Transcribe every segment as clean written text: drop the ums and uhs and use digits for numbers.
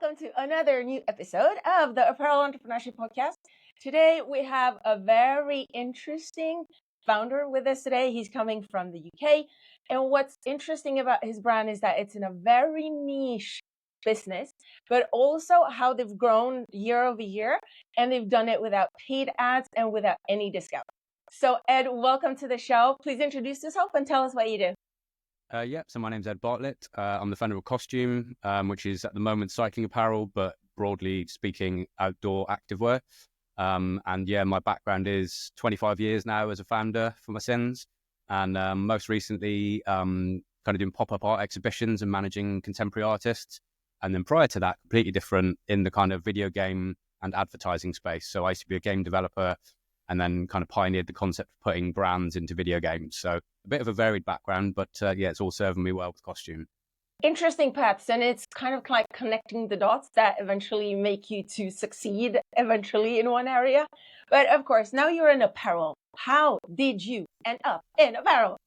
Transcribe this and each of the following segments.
welcome to another new episode of the Apparel Entrepreneurship Podcast. Today we have a very interesting founder with us today. He's coming from the UK. And what's interesting about his brand is that it's in a very niche business, but also how they've grown year over year. And they've done it without paid ads and without any discount. So Ed, welcome to the show. Please introduce yourself and tell us what you do. So my name's Ed Bartlett. I'm the founder of Kostüme, which is at the moment cycling apparel, but broadly speaking, outdoor activewear. My background is 25 years now as a founder for my sins. And most recently, kind of doing pop-up art exhibitions and managing contemporary artists. And then prior to that, completely different in the kind of video game and advertising space. So I used to be a game developer and then kind of pioneered the concept of putting brands into video games. So a bit of a varied background, but it's all serving me well with Kostüme. Interesting paths, and it's kind of like connecting the dots that eventually make you to succeed eventually in one area. But of course, now you're in apparel. How did you end up in apparel?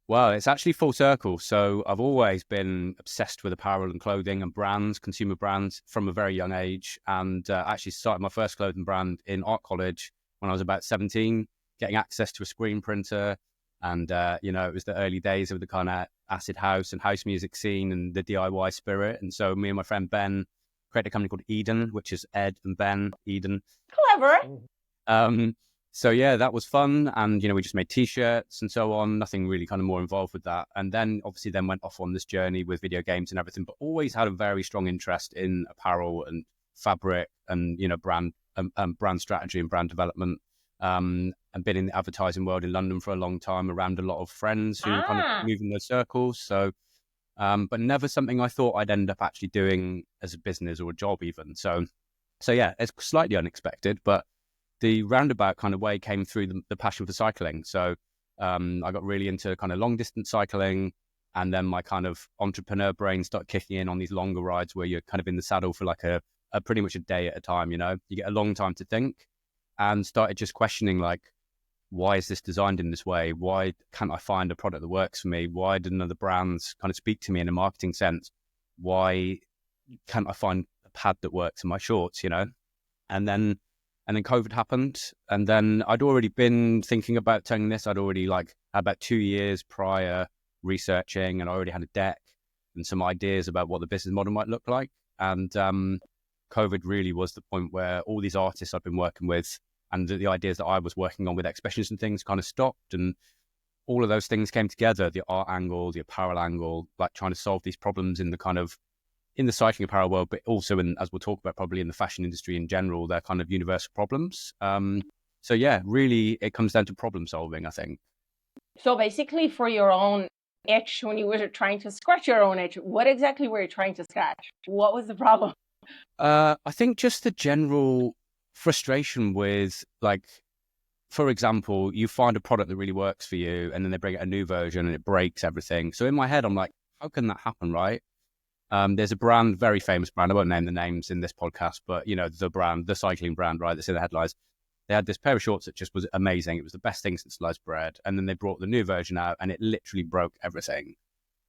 Well, it's actually full circle. So I've always been obsessed with apparel and clothing and brands, consumer brands from a very young age, and actually started my first clothing brand in art college when I was about 17, getting access to a screen printer. And, it was the early days of the kind of acid house and house music scene and the DIY spirit. And so me and my friend Ben created a company called Eden, which is Ed and Ben, Eden. Clever. That was fun. And, we just made T-shirts and so on, nothing really kind of more involved with that. And then obviously went off on this journey with video games and everything, but always had a very strong interest in apparel and fabric and, brand strategy and brand development. And been in the advertising world in London for a long time, around a lot of friends who kind of move in those circles. So, but never something I thought I'd end up actually doing as a business or a job even. So it's slightly unexpected, but the roundabout kind of way came through the passion for cycling. So I got really into kind of long distance cycling, and then my kind of entrepreneur brain started kicking in on these longer rides where you're kind of in the saddle for like a pretty much a day at a time. You get a long time to think, and started just questioning like, why is this designed in this way? Why can't I find a product that works for me? Why didn't other brands kind of speak to me in a marketing sense? Why can't I find a pad that works in my shorts, And then COVID happened. And then I'd already been thinking about turning this. I'd already had about 2 years prior researching, and I already had a deck and some ideas about what the business model might look like. And COVID really was the point where all these artists I've been working with and the ideas that I was working on with exhibitions and things kind of stopped, and all of those things came together, the art angle, the apparel angle, like trying to solve these problems in the cycling apparel world, but also as we'll talk about probably in the fashion industry in general, they're kind of universal problems. Really it comes down to problem solving, I think. So basically for your own itch, when you were trying to scratch your own itch, what exactly were you trying to scratch? What was the problem? I think just the general frustration with, like, for example, you find a product that really works for you and then they bring out a new version and it breaks everything. So in my head, I'm like, how can that happen, right? There's a brand, very famous brand, I won't name the names in this podcast, but the brand, the cycling brand, right, that's in the headlines. They had this pair of shorts that just was amazing. It was the best thing since sliced bread. And then they brought the new version out and it literally broke everything.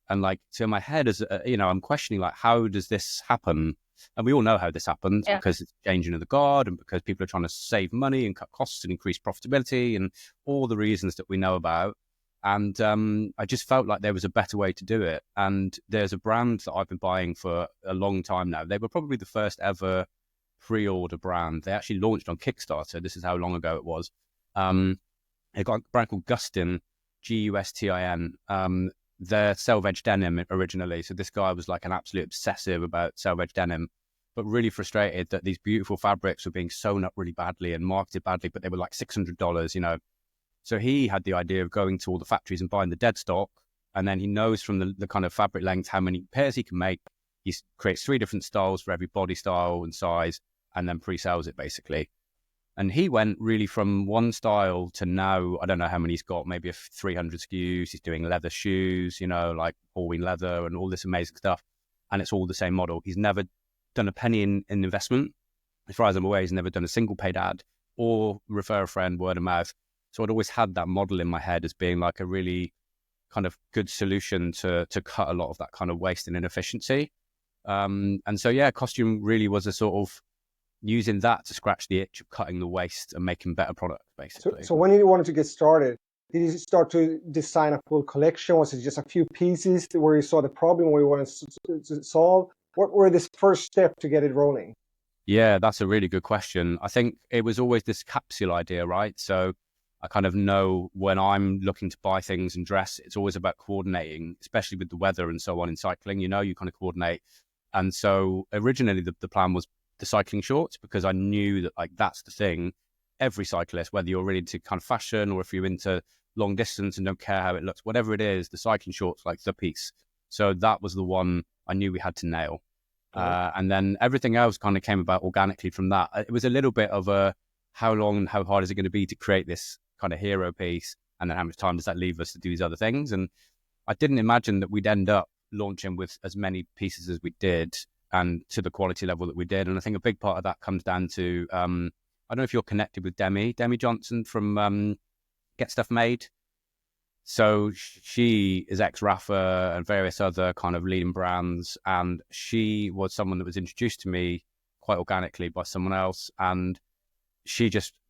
And so in my head, I'm questioning, like, how does this happen? And we all know how this happens, because it's changing of the guard and because people are trying to save money and cut costs and increase profitability and all the reasons that we know about. And I just felt like there was a better way to do it. And there's a brand that I've been buying for a long time now. They were probably the first ever pre-order brand. They actually launched on Kickstarter. This is how long ago it was. They got a brand called Gustin, Gustin. They're selvage denim originally. So this guy was like an absolute obsessive about selvage denim, but really frustrated that these beautiful fabrics were being sewn up really badly and marketed badly, but they were like $600, So he had the idea of going to all the factories and buying the dead stock. And then he knows from the kind of fabric length how many pairs he can make. He creates 3 different styles for every body style and size, and then pre-sells it basically. And he went really from one style to now, I don't know how many he's got, maybe 300 SKUs. He's doing leather shoes, like all-wheel leather and all this amazing stuff. And it's all the same model. He's never done a penny in investment. As far as I'm aware, he's never done a single paid ad or refer a friend, word of mouth. So I'd always had that model in my head as being like a really kind of good solution to cut a lot of that kind of waste and inefficiency. And so, yeah, Costume really was a sort of using that to scratch the itch of cutting the waste and making better products, basically. So when you wanted to get started, did you start to design a full collection? Was it just a few pieces where you saw the problem, where you wanted to solve? What were the first step to get it rolling? Yeah, that's a really good question. I think it was always this capsule idea, right? So I kind of know when I'm looking to buy things and dress, it's always about coordinating, especially with the weather and so on in cycling, you kind of coordinate. And so originally the plan was the cycling shorts, because I knew that like that's the thing. Every cyclist, whether you're really into kind of fashion or if you're into long distance and don't care how it looks, whatever it is, the cycling shorts like the piece. So that was the one I knew we had to nail. And then everything else kind of came about organically from that. It was a little bit of a how long and how hard is it going to be to create this kind of hero piece, and then how much time does that leave us to do these other things. And I didn't imagine that we'd end up launching with as many pieces as we did and to the quality level that we did. And I think a big part of that comes down to I don't know if you're connected with Demi Johnson from Get Stuff Made. So she is ex-Rafa and various other kind of leading brands. And she was someone that was introduced to me quite organically by someone else. And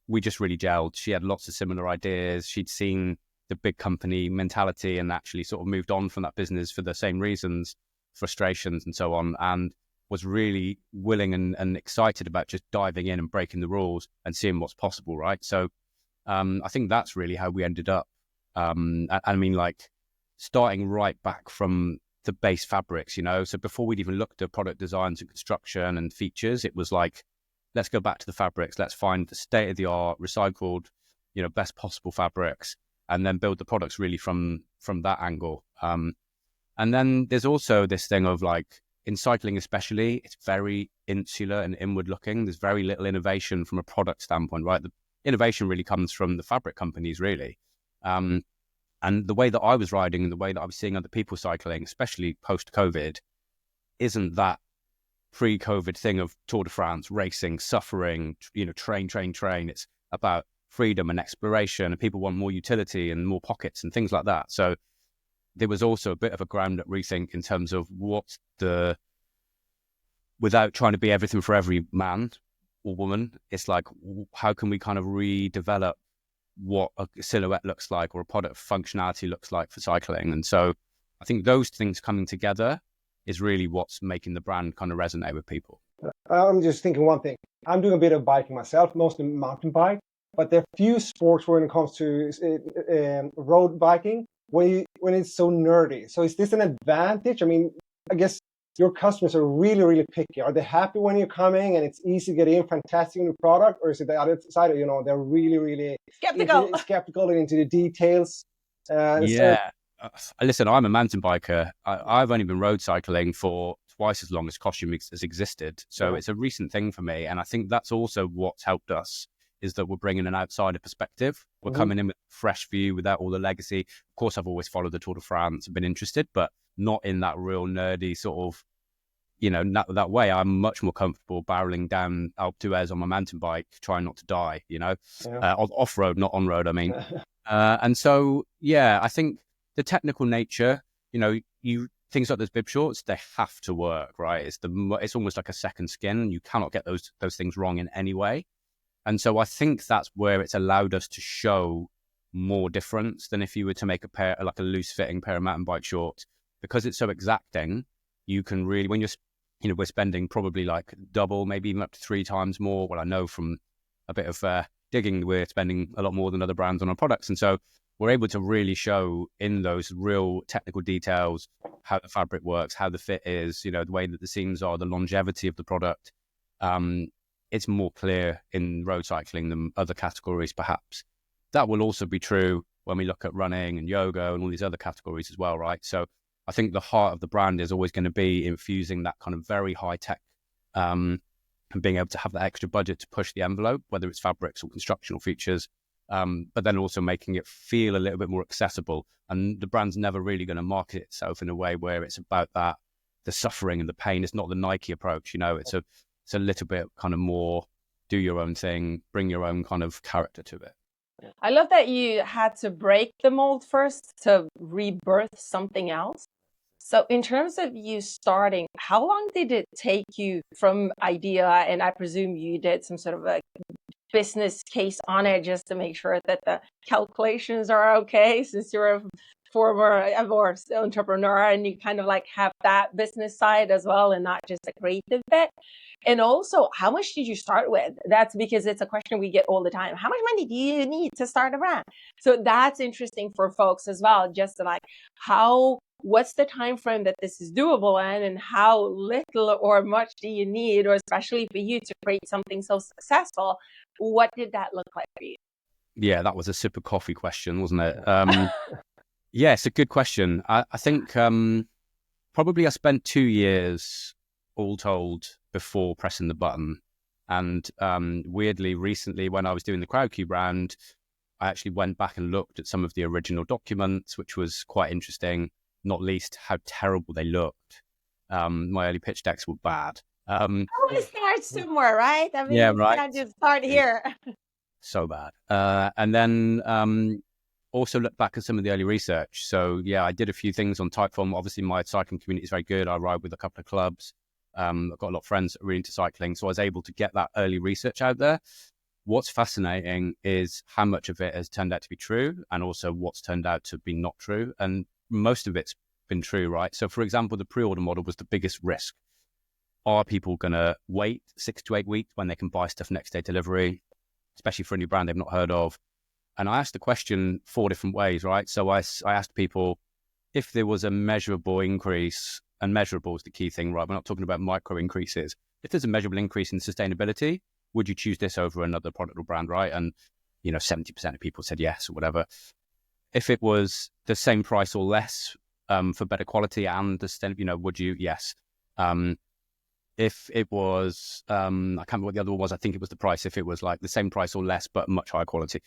we just really gelled. She had lots of similar ideas. She'd seen the big company mentality and actually sort of moved on from that business for the same reasons, frustrations and so on, and was really willing and excited about just diving in and breaking the rules and seeing what's possible, right? So I think that's really how we ended up. I mean, like starting right back from the base fabrics, so before we'd even looked at product designs and construction and features, it was like, let's go back to the fabrics, let's find the state of the art, recycled, best possible fabrics, and then build the products really from that angle. And then there's also this thing of like, in cycling especially, it's very insular and inward looking. There's very little innovation from a product standpoint, right? The innovation really comes from the fabric companies, really. And the way that I was riding and the way that I was seeing other people cycling, especially post-COVID, isn't that pre-COVID thing of Tour de France, racing, suffering, train. It's about freedom and exploration, and people want more utility and more pockets and things like that. So there was also a bit of a ground-up rethink in terms of without trying to be everything for every man or woman, it's like, how can we kind of redevelop what a silhouette looks like or a product functionality looks like for cycling? And so I think those things coming together is really what's making the brand kind of resonate with people. I'm just thinking one thing. I'm doing a bit of biking myself, mostly mountain bike, but there are few sports when it comes to road biking when it's so nerdy. So is this an advantage? I mean, I guess your customers are really, really picky. Are they happy when you're coming and it's easy to get in, fantastic new product? Or is it the other side, they're really, really skeptical and into the details? Yeah. Listen, I'm a mountain biker. I've only been road cycling for twice as long as Costume has existed. So It's a recent thing for me. And I think that's also what's helped us, is that we're bringing an outsider perspective. We're coming in with a fresh view without all the legacy. Of course, I've always followed the Tour de France and been interested, but not in that real nerdy sort of, that way. I'm much more comfortable barreling down Alpe d'Huez on my mountain bike, trying not to die, off-road, not on-road, I mean. And so, yeah, I think the technical nature, things like those bib shorts, they have to work, right? It's almost like a second skin. You cannot get those things wrong in any way. And so I think that's where it's allowed us to show more difference than if you were to make a loose fitting pair of mountain bike shorts, because it's so exacting. You can really, when we're spending probably like double, maybe even up to 3 times more. Well, I know from a bit of digging, we're spending a lot more than other brands on our products. And so we're able to really show in those real technical details how the fabric works, how the fit is, the way that the seams are, the longevity of the product. It's more clear in road cycling than other categories, perhaps. That will also be true when we look at running and yoga and all these other categories as well, right? So I think the heart of the brand is always going to be infusing that kind of very high tech and being able to have that extra budget to push the envelope, whether it's fabrics or constructional features, but then also making it feel a little bit more accessible. And the brand's never really going to market itself in a way where it's about that, the suffering and the pain. It's not the Nike approach, it's a little bit kind of more do your own thing, bring your own kind of character to it. I love that you had to break the mold first to rebirth something else. So in terms of you starting, how long did it take you from idea? And I presume you did some sort of a business case on it just to make sure that the calculations are okay, since you're a former or entrepreneur and you kind of like have that business side as well and not just a creative bit. And also, how much did you start with? That's because it's a question we get all the time. How much money do you need to start a brand? So that's interesting for folks as well, just to like what's the time frame that this is doable in, and how little or much do you need, or especially for you to create something so successful? What did that look like for you? Yeah, that was a sip of coffee question, wasn't it? Yeah, it's a good question. I think probably I spent 2 years all told before pressing the button. And weirdly, recently, when I was doing the Crowdcube brand, I actually went back and looked at some of the original documents, which was quite interesting, not least how terrible they looked. My early pitch decks were bad. Always start somewhere, right? I mean, Yeah, you right. can't just start here. So bad. And then also look back at some of the early research. So yeah, I did a few things on Typeform. Obviously, my cycling community is very good. I ride with a couple of clubs. I've got a lot of friends that are really into cycling. So I was able to get that early research out there. What's fascinating is how much of it has turned out to be true, and also what's turned out to be not true. And most of it's been true, right? So for example, the pre-order model was the biggest risk. Are people going to wait 6 to 8 weeks when they can buy stuff next day delivery, especially for a new brand they've not heard of? And I asked the question 4 different ways, right? So I asked people if there was a measurable increase, and measurable is the key thing, right? We're not talking about micro increases. If there's a measurable increase in sustainability, would you choose this over another product or brand, right? And, 70% of people said yes or whatever. If it was the same price or less for better quality and the sustainability, would you? Yes. If it was, I can't remember what the other one was. I think it was the price. If it was like the same price or less, but much higher quality.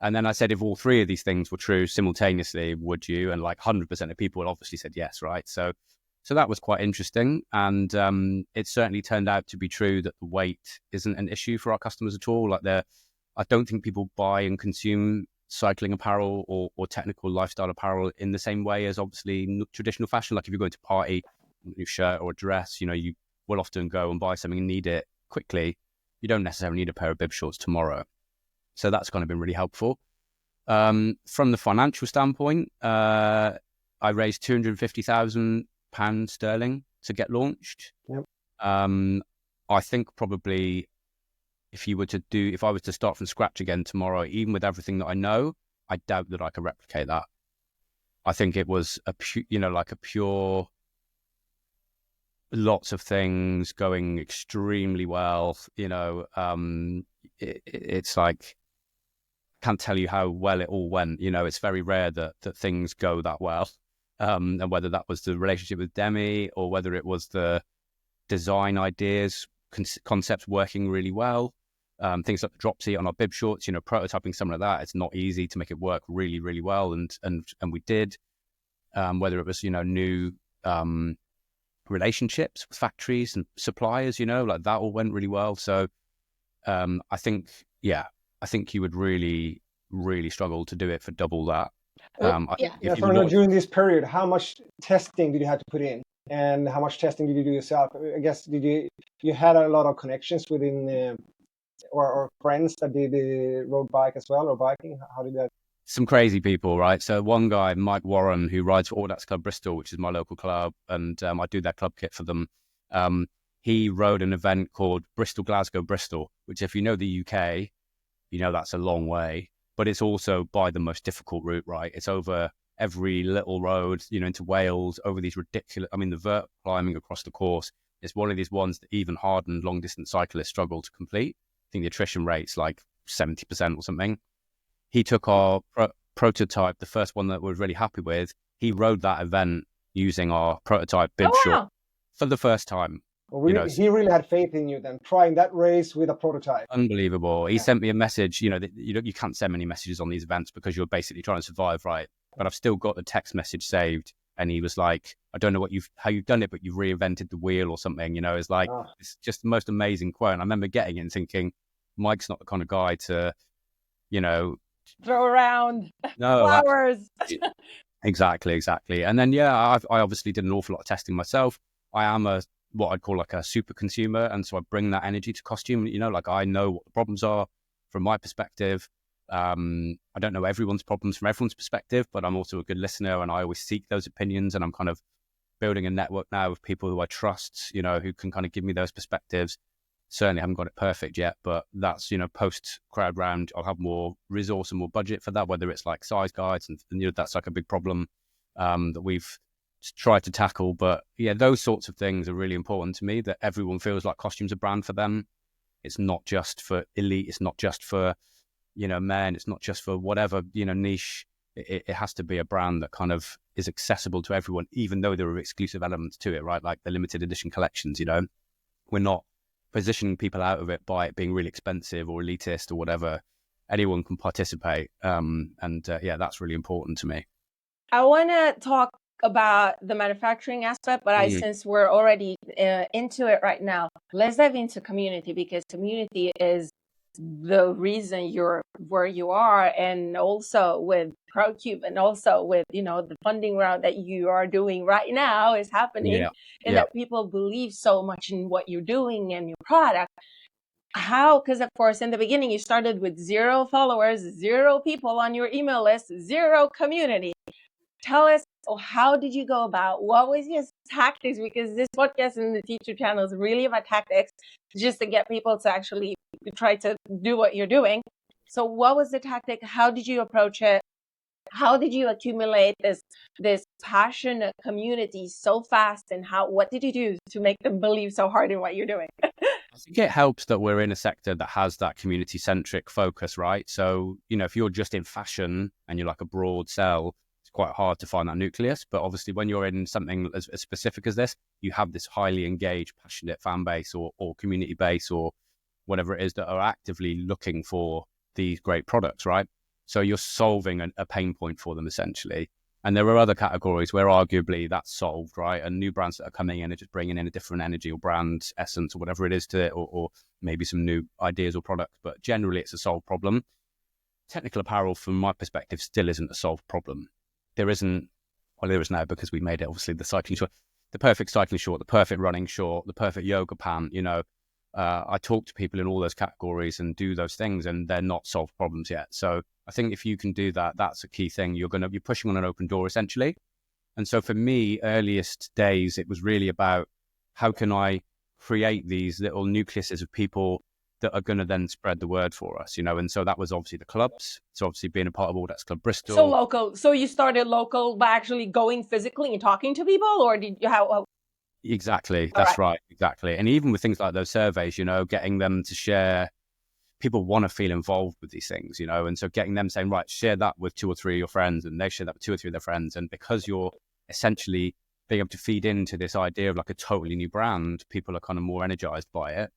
And then I said, if all 3 of these things were true simultaneously, would you? And like 100% of people obviously said yes, right? So that was quite interesting. And it certainly turned out to be true that the weight isn't an issue for our customers at all. I don't think people buy and consume cycling apparel or technical lifestyle apparel in the same way as obviously traditional fashion. Like if you're going to party, a new shirt or a dress, you will often go and buy something and need it quickly. You don't necessarily need a pair of bib shorts tomorrow. So that's kind of been really helpful. From the financial standpoint, I raised £250,000 sterling to get launched. Yep. I think probably if I was to start from scratch again tomorrow, even with everything that I know, I doubt that I could replicate that. I think it was a pure, lots of things going extremely well. It's like, can't tell you how well it all went. It's very rare that things go that well. And whether that was the relationship with Demi or whether it was the design ideas, concepts working really well, things like the drop seat on our bib shorts, prototyping some of that. It's not easy to make it work really, really well. And we did, whether it was, new relationships with factories and suppliers, like that all went really well. So I think you would really, really struggle to do it for double that. During this period, how much testing did you have to put in, and how much testing did you do yourself? I guess you had a lot of connections within or friends that did road bike as well, or biking? How did that? Some crazy people, right? So one guy, Mike Warren, who rides for Audax Club Bristol, which is my local club, and I do their club kit for them. He rode an event called Bristol, which if you know the UK, that's a long way, but it's also by the most difficult route, right? It's over every little road, into Wales, over these ridiculous, the vert climbing across the course. It's one of these ones that even hardened long distance cyclists struggle to complete. I think the attrition rate's like 70% or something. He took our prototype, the first one that we're really happy with. He rode that event using our prototype bib short for the first time. Well, he really had faith in you then, trying that race with a prototype. Unbelievable. He sent me a message, you can't send many messages on these events because you're basically trying to survive, right? But I've still got the text message saved. And he was like, I don't know how you've done it, but you've reinvented the wheel or something, it's like, It's just the most amazing quote. And I remember getting it and thinking, Mike's not the kind of guy to, throw around flowers. Exactly. And then, I obviously did an awful lot of testing myself. I am what I'd call like a super consumer. And so I bring that energy to costume. Like I know what the problems are from my perspective. I don't know everyone's problems from everyone's perspective, but I'm also a good listener and I always seek those opinions. And I'm kind of building a network now of people who I trust, who can kind of give me those perspectives. Certainly haven't got it perfect yet, but that's, post crowd round, I'll have more resource and more budget for that, whether it's like size guides and that's like a big problem that we've tried to tackle. But yeah, those sorts of things are really important to me, that everyone feels like costume's a brand for them. It's not just for elite. It's not just for, men. It's not just for whatever, niche. It has to be a brand that kind of is accessible to everyone, even though there are exclusive elements to it, right? Like the limited edition collections, we're not positioning people out of it by it being really expensive or elitist or whatever. Anyone can participate. That's really important to me. I want to talk about the manufacturing aspect, but since we're already into it right now, let's dive into community, because community is the reason you're where you are, and also with Crowdcube, and also with the funding round that you are doing right now is happening, and that people believe so much in what you're doing and your product. How? Because of course in the beginning you started with 0 followers, 0 people on your email list, 0 community. Tell us, how did you go about? What was your tactics? Because this podcast and the teacher channel is really about tactics, just to get people to actually try to do what you're doing. So what was the tactic? How did you approach it? How did you accumulate this passionate community so fast? And what did you do to make them believe so hard in what you're doing? I think it helps that we're in a sector that has that community-centric focus, right? So, if you're just in fashion and you're like a broad sell, quite hard to find that nucleus. But obviously when you're in something as specific as this, you have this highly engaged, passionate fan base or community base or whatever it is that are actively looking for these great products, right? So you're solving a pain point for them essentially. And there are other categories where arguably that's solved, right? And new brands that are coming in are just bringing in a different energy or brand essence or whatever it is to it, or maybe some new ideas or products. But generally it's a solved problem. Technical apparel, from my perspective, still isn't a solved problem. There isn't, well, there is now, because we made it obviously the cycling short, the perfect cycling short, the perfect running short, the perfect yoga pant. I talk to people in all those categories and do those things, and they're not solved problems yet. So I think if you can do that, that's a key thing. You're pushing on an open door essentially. And so for me, earliest days, it was really about how can I create these little nucleuses of people that are going to then spread the word for us, and so that was obviously the clubs. So obviously being a part of Audax Club Bristol. So local. So you started local by actually going physically and talking to people, or did you have? Exactly. That's right. Exactly. And even with things like those surveys, getting them to share, people want to feel involved with these things, and so getting them saying, right, share that with 2 or 3 of your friends, and they share that with 2 or 3 of their friends. And because you're essentially being able to feed into this idea of like a totally new brand, people are kind of more energized by it.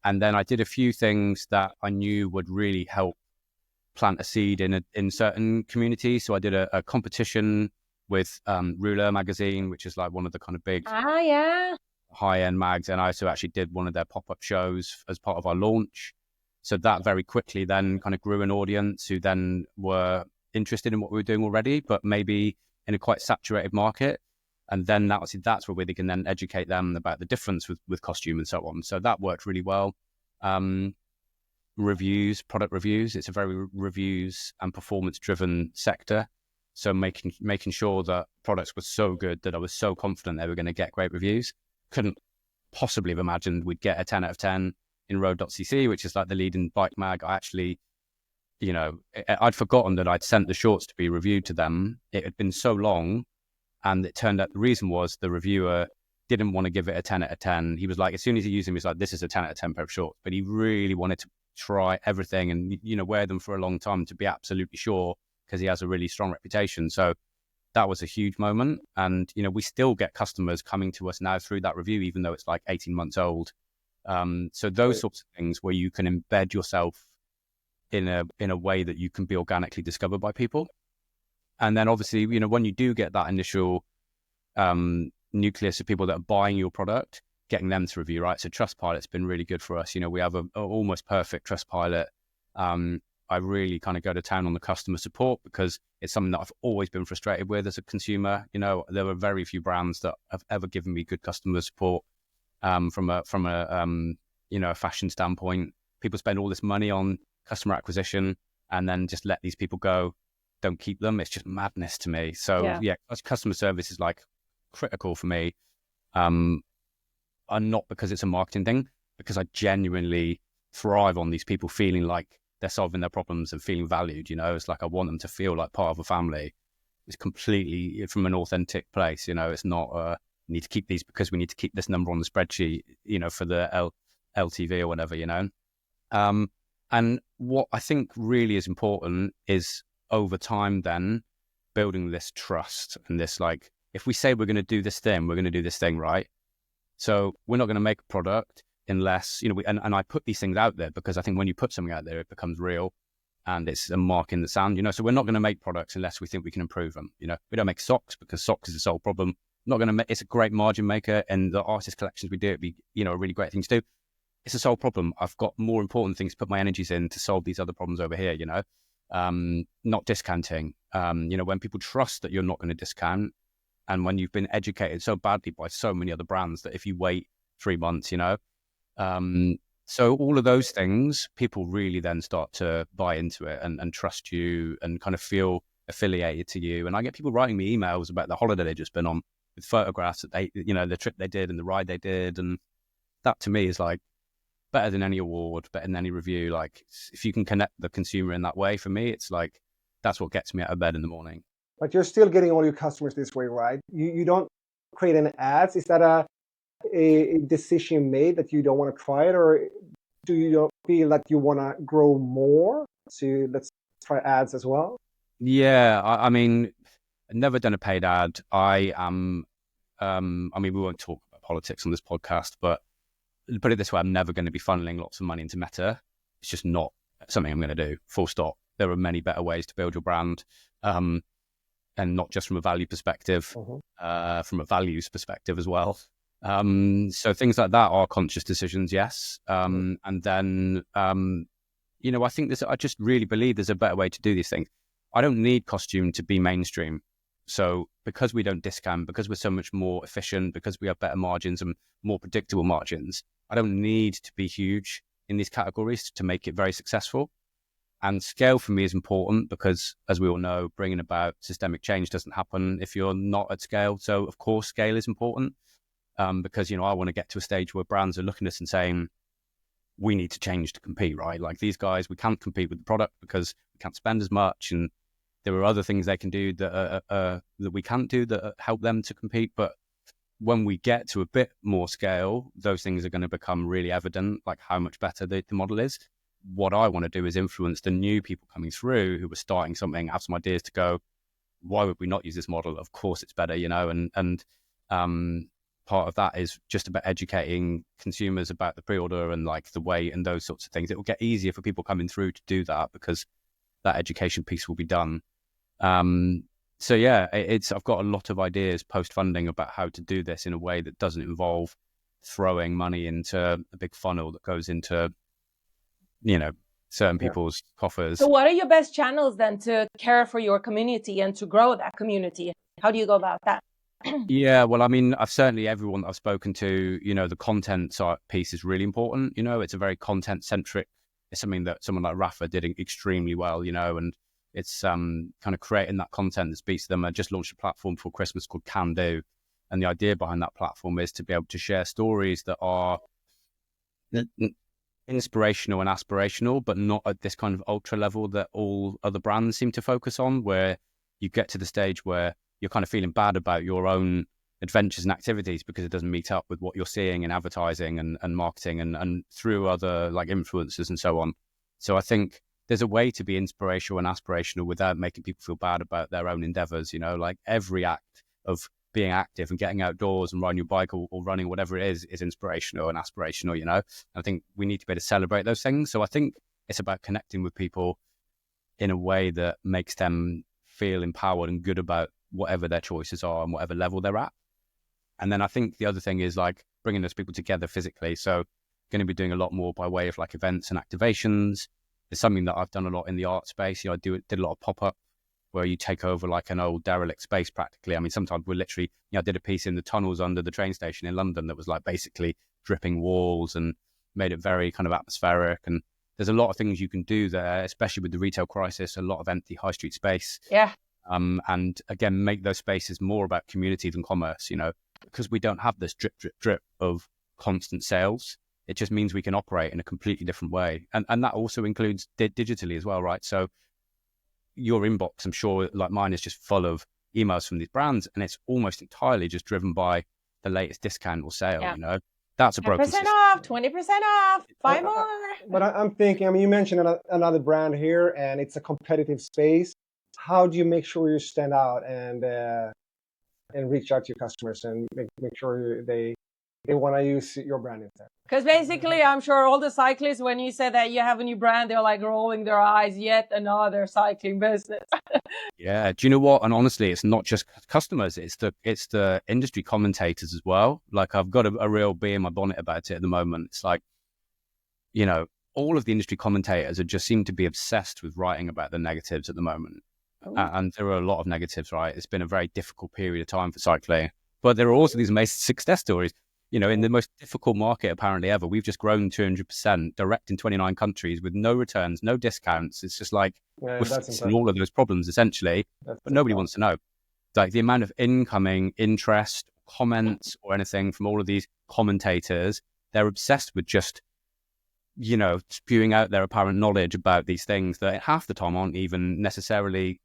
And then I did a few things that I knew would really help plant a seed in certain communities. So I did a competition with Ruler magazine, which is like one of the kind of big high-end mags. And I also actually did one of their pop-up shows as part of our launch. So that very quickly then kind of grew an audience who then were interested in what we were doing already, but maybe in a quite saturated market. And then that's where we can then educate them about the difference with costume and so on. So that worked really well. Reviews, product reviews. It's a very reviews and performance driven sector. So making sure that products were so good that I was so confident they were going to get great reviews. Couldn't possibly have imagined we'd get a 10 out of 10 in road.cc, which is like the leading bike mag. I actually, I'd forgotten that I'd sent the shorts to be reviewed to them. It had been so long. And it turned out the reason was the reviewer didn't want to give it a 10 out of 10. He was like, as soon as he used them, he was like, this is a 10 out of 10 pair of shorts. But he really wanted to try everything and, wear them for a long time to be absolutely sure, because he has a really strong reputation. So that was a huge moment. And, we still get customers coming to us now through that review, even though it's like 18 months old. So those sorts of things where you can embed yourself in a way that you can be organically discovered by people. And then obviously, when you do get that initial nucleus of people that are buying your product, getting them to review, right? So Trustpilot's been really good for us. We have a almost perfect Trustpilot. I really kind of go to town on the customer support, because it's something that I've always been frustrated with as a consumer. You know, there were very few brands that have ever given me good customer support from a you know, a fashion standpoint. People spend all this money on customer acquisition and then just let these people go, don't keep them. It's just madness to me. So yeah, customer service is like critical for me. And not because it's a marketing thing, because I genuinely thrive on these people feeling like they're solving their problems and feeling valued. You know, it's like I want them to feel like part of a family. It's completely from an authentic place. You know, it's not need to keep these because we need to keep this number on the spreadsheet, you know, for the LTV or whatever, you know. And what I think really is important is over time then building this trust and this, like, if we say we're going to do this thing, we're going to do this thing, right? So we're not going to make a product unless, you know, and I put these things out there because I think when you put something out there, it becomes real and it's a mark in the sand, you know. So we're not going to make products unless we think we can improve them. You know, we don't make socks because socks is the sole problem. Not going to make, it's a great margin maker, and the artist collections we do, it'd be, you know, a really great thing to do. It's a sole problem. I've got more important things to put my energies in to solve these other problems over here, you know. Not discounting. You know, when people trust that you're not going to discount, and when you've been educated so badly by so many other brands that if you wait 3 months, you know, so all of those things, people really then start to buy into it and trust you and kind of feel affiliated to you. And I get people writing me emails about the holiday they've just been on with photographs that they, you know, the trip they did and the ride they did. And that to me is like better than any award, better than any review. Like if you can connect the consumer in that way, for me, it's like, that's what gets me out of bed in the morning. But you're still getting all your customers this way, right? You don't create any ads. Is that a decision made that you don't want to try it, or do you feel that you want to grow more? So let's try ads as well. Yeah, I mean, I've never done a paid ad. I am, I mean, we won't talk about politics on this podcast, but put it this way, I'm never going to be funneling lots of money into Meta. It's just not something I'm going to do, full stop. There are many better ways to build your brand. And not just from a value perspective, from a values perspective as well. So things like that are conscious decisions, yes. And then, you know, I think I just really believe there's a better way to do these things. I don't need Kostüme to be mainstream. So because we don't discount, because we're so much more efficient, because we have better margins and more predictable margins, I don't need to be huge in these categories to make it very successful. And scale for me is important because, as we all know, bringing about systemic change doesn't happen if you're not at scale. So, of course, scale is important because, you know, I want to get to a stage where brands are looking at us and saying, we need to change to compete, right? Like these guys, we can't compete with the product because we can't spend as much. And there are other things they can do that that we can't do that help them to compete. But when we get to a bit more scale, those things are going to become really evident, like how much better the model is. What I want to do is influence the new people coming through who are starting something, have some ideas to go, why would we not use this model? Of course it's better, you know, and part of that is just about educating consumers about the pre-order and like the weight and those sorts of things. It will get easier for people coming through to do that because that education piece will be done. So yeah, I've got a lot of ideas post-funding about how to do this in a way that doesn't involve throwing money into a big funnel that goes into, you know, certain people's coffers. So what are your best channels then to care for your community and to grow that community? How do you go about that? Yeah, well, I mean, everyone that I've spoken to, you know, the content piece is really important. You know, it's a very content centric. It's something that someone like Rafa did extremely well, you know, and it's kind of creating that content that speaks to them. I just launched a platform for Christmas called Can Do. And the idea behind that platform is to be able to share stories that are inspirational and aspirational, but not at this kind of ultra level that all other brands seem to focus on, where you get to the stage where you're kind of feeling bad about your own adventures and activities because it doesn't meet up with what you're seeing in advertising and marketing and through other like influencers and so on. So I think there's a way to be inspirational and aspirational without making people feel bad about their own endeavors, you know, like every act of being active and getting outdoors and riding your bike or running, whatever it is inspirational and aspirational, you know. And I think we need to be able to celebrate those things. So I think it's about connecting with people in a way that makes them feel empowered and good about whatever their choices are and whatever level they're at. And then I think the other thing is like bringing those people together physically. So going to be doing a lot more by way of like events and activations, It's something that I've done a lot in the art space. I did a lot of pop-up where you take over like an old derelict space practically. I mean, sometimes we're literally, I did a piece in the tunnels under the train station in London that was like basically dripping walls and made it very kind of atmospheric. And there's a lot of things you can do there, especially with the retail crisis, a lot of empty high street space. Yeah. And again, make those spaces more about community than commerce, because we don't have this drip, drip, drip of constant sales. It just means we can operate in a completely different way. And that also includes digitally as well, right? So your inbox, I'm sure, like mine, is just full of emails from these brands, and it's almost entirely just driven by the latest discount or sale, That's a broken 10% system. off, 20% off, buy more. But I'm thinking, I mean, you mentioned another brand here, and it's a competitive space. How do you make sure you stand out and reach out to your customers and make sure they want to use your brand instead? Because basically, I'm sure all the cyclists, when you say that you have a new brand, they're like rolling their eyes, yet another cycling business. Yeah. Do you know what? And honestly, it's not just customers. It's the industry commentators as well. Like, I've got a real bee in my bonnet about it at the moment. It's like, all of the industry commentators just seem to be obsessed with writing about the negatives at the moment. And there are a lot of negatives, right? It's been a very difficult period of time for cycling. But there are also these amazing success stories. In the most difficult market apparently ever, we've just grown 200% direct in 29 countries with no returns, no discounts. It's just like we're fixing all of those problems essentially, but nobody wants to know. Like the amount of incoming interest, comments or anything from all of these commentators, they're obsessed with just, spewing out their apparent knowledge about these things that half the time aren't even necessarily,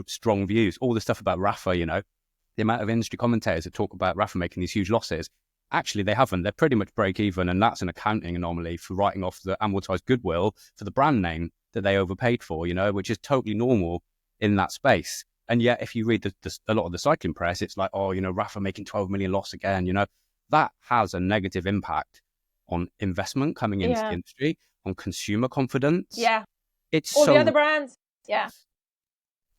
strong views. All the stuff about Rafa, the amount of industry commentators that talk about Rafa making these huge losses, actually they haven't. They're pretty much break even, and that's an accounting anomaly for writing off the amortized goodwill for the brand name that they overpaid for, which is totally normal in that space. And yet, if you read a lot of the cycling press, it's like, Rafa making 12 million loss again. That has a negative impact on investment coming into the industry, on consumer confidence. Yeah. It's all the other brands. Yeah.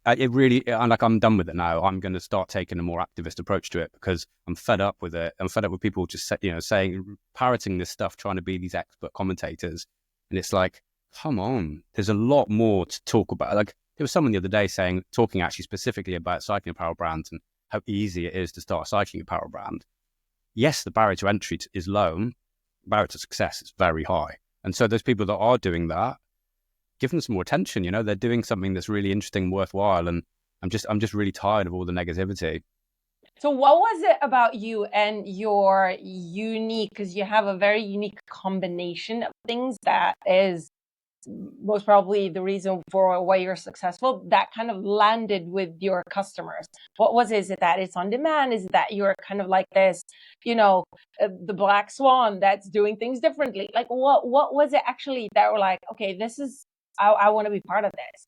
It really, I'm done with it now. I'm going to start taking a more activist approach to it because I'm fed up with it. I'm fed up with people just, parroting this stuff, trying to be these expert commentators. And it's like, come on, there's a lot more to talk about. Like, there was someone the other day talking actually specifically about cycling apparel brands and how easy it is to start a cycling apparel brand. Yes, the barrier to entry is low. The barrier to success is very high. And so those people that are doing that, give them some more attention. They're doing something that's really interesting, worthwhile. And I'm just really tired of all the negativity. So what was it about you and your unique, because you have a very unique combination of things that is most probably the reason for why you're successful, that kind of landed with your customers? What was it? Is it that it's on demand? Is it that you're kind of like this, the black swan that's doing things differently? Like what was it actually that were like, okay, this is, I want to be part of this?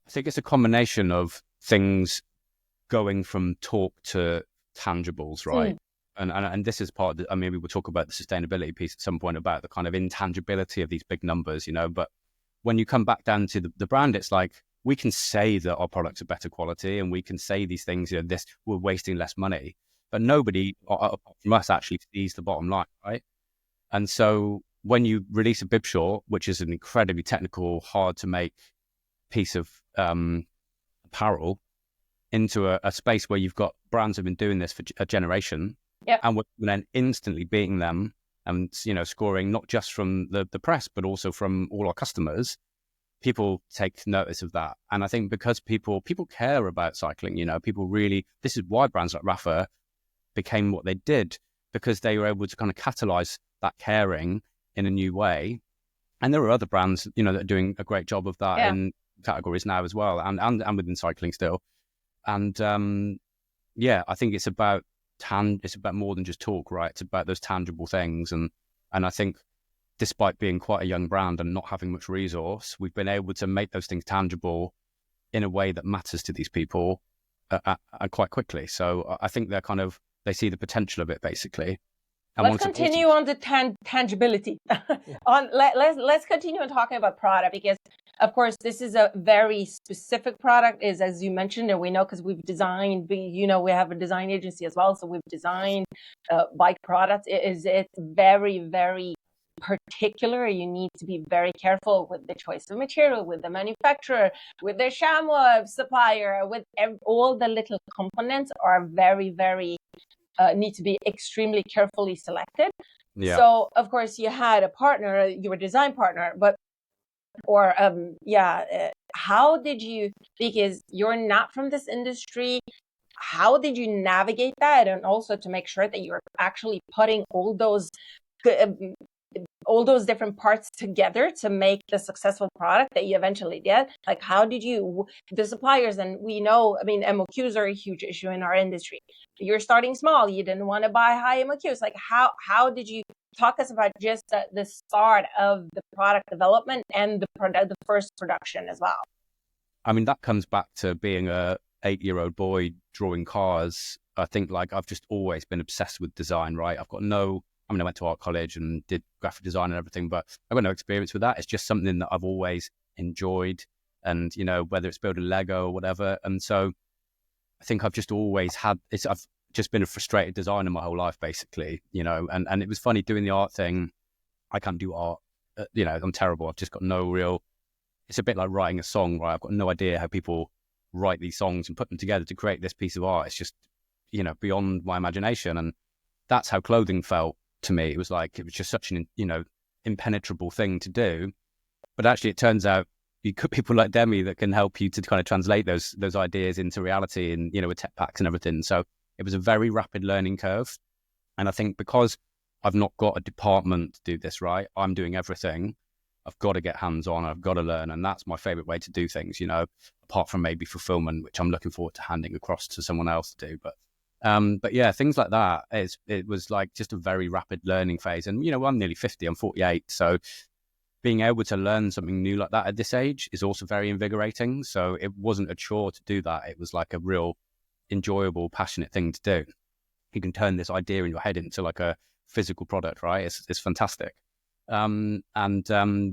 I think it's a combination of things going from talk to tangibles, right? And this is part of the, maybe we'll talk about the sustainability piece at some point about the kind of intangibility of these big numbers, but when you come back down to the brand, it's like, we can say that our products are better quality and we can say these things, we're wasting less money, but nobody from us actually sees the bottom line, right? And so when you release a bib short, which is an incredibly technical, hard to make piece of apparel, into a space where you've got brands that have been doing this for a generation, and we're then instantly beating them and, scoring not just from the press, but also from all our customers, people take notice of that. And I think because people care about cycling, people really, this is why brands like Rafa became what they did, because they were able to kind of catalyze that caring in a new way. And there are other brands, that are doing a great job of that in categories now as well, and within cycling still. And I think it's about more than just talk, right? It's about those tangible things. And I think despite being quite a young brand and not having much resource, we've been able to make those things tangible in a way that matters to these people quite quickly. So I think they see the potential of it, basically. Let's continue on the tangibility. Let's continue on talking about product, because of course this is a very specific product, is, as you mentioned, and we know because we've designed, we have a design agency as well, so we've designed bike products. It's very, very particular, you need to be very careful with the choice of material, with the manufacturer, with the chamois supplier, with all the little components are very, very need to be extremely carefully selected. Yeah. So of course you had a partner, your design partner, but how did you, because you're not from this industry, how did you navigate that, and also to make sure that you're actually putting all those different parts together to make the successful product that you eventually did? Like, how did you, the suppliers, and we know, I mean, MOQs are a huge issue in our industry. You're starting small, you didn't want to buy high MOQs. Like, how did you talk us about just the start of the product development and the first production as well? I mean, that comes back to being a 8-year-old boy drawing cars. I think like I've just always been obsessed with design, right? I went to art college and did graphic design and everything, but I've got no experience with that. It's just something that I've always enjoyed, and, you know, whether it's building Lego or whatever. And so I think I've just always I've just been a frustrated designer my whole life, basically, you know, and it was funny doing the art thing. I can't do art, you know, I'm terrible. I've just got no real, it's a bit like writing a song, right? I've got no idea how people write these songs and put them together to create this piece of art. It's just, you know, beyond my imagination. And that's how clothing felt to me. It was just such an, you know, impenetrable thing to do. But actually it turns out you got people like Demi that can help you to kind of translate those ideas into reality, and, you know, with tech packs and everything. So it was a very rapid learning curve. And I think because I've not got a department to do this, right, I'm doing everything. I've got to get hands on. I've got to learn. And that's my favorite way to do things, you know, apart from maybe fulfillment, which I'm looking forward to handing across to someone else to do. But yeah, things like that, it was like just a very rapid learning phase. And, you know, I'm nearly 50, I'm 48. So being able to learn something new like that at this age is also very invigorating. So it wasn't a chore to do that. It was like a real enjoyable, passionate thing to do. You can turn this idea in your head into like a physical product, right? It's fantastic. And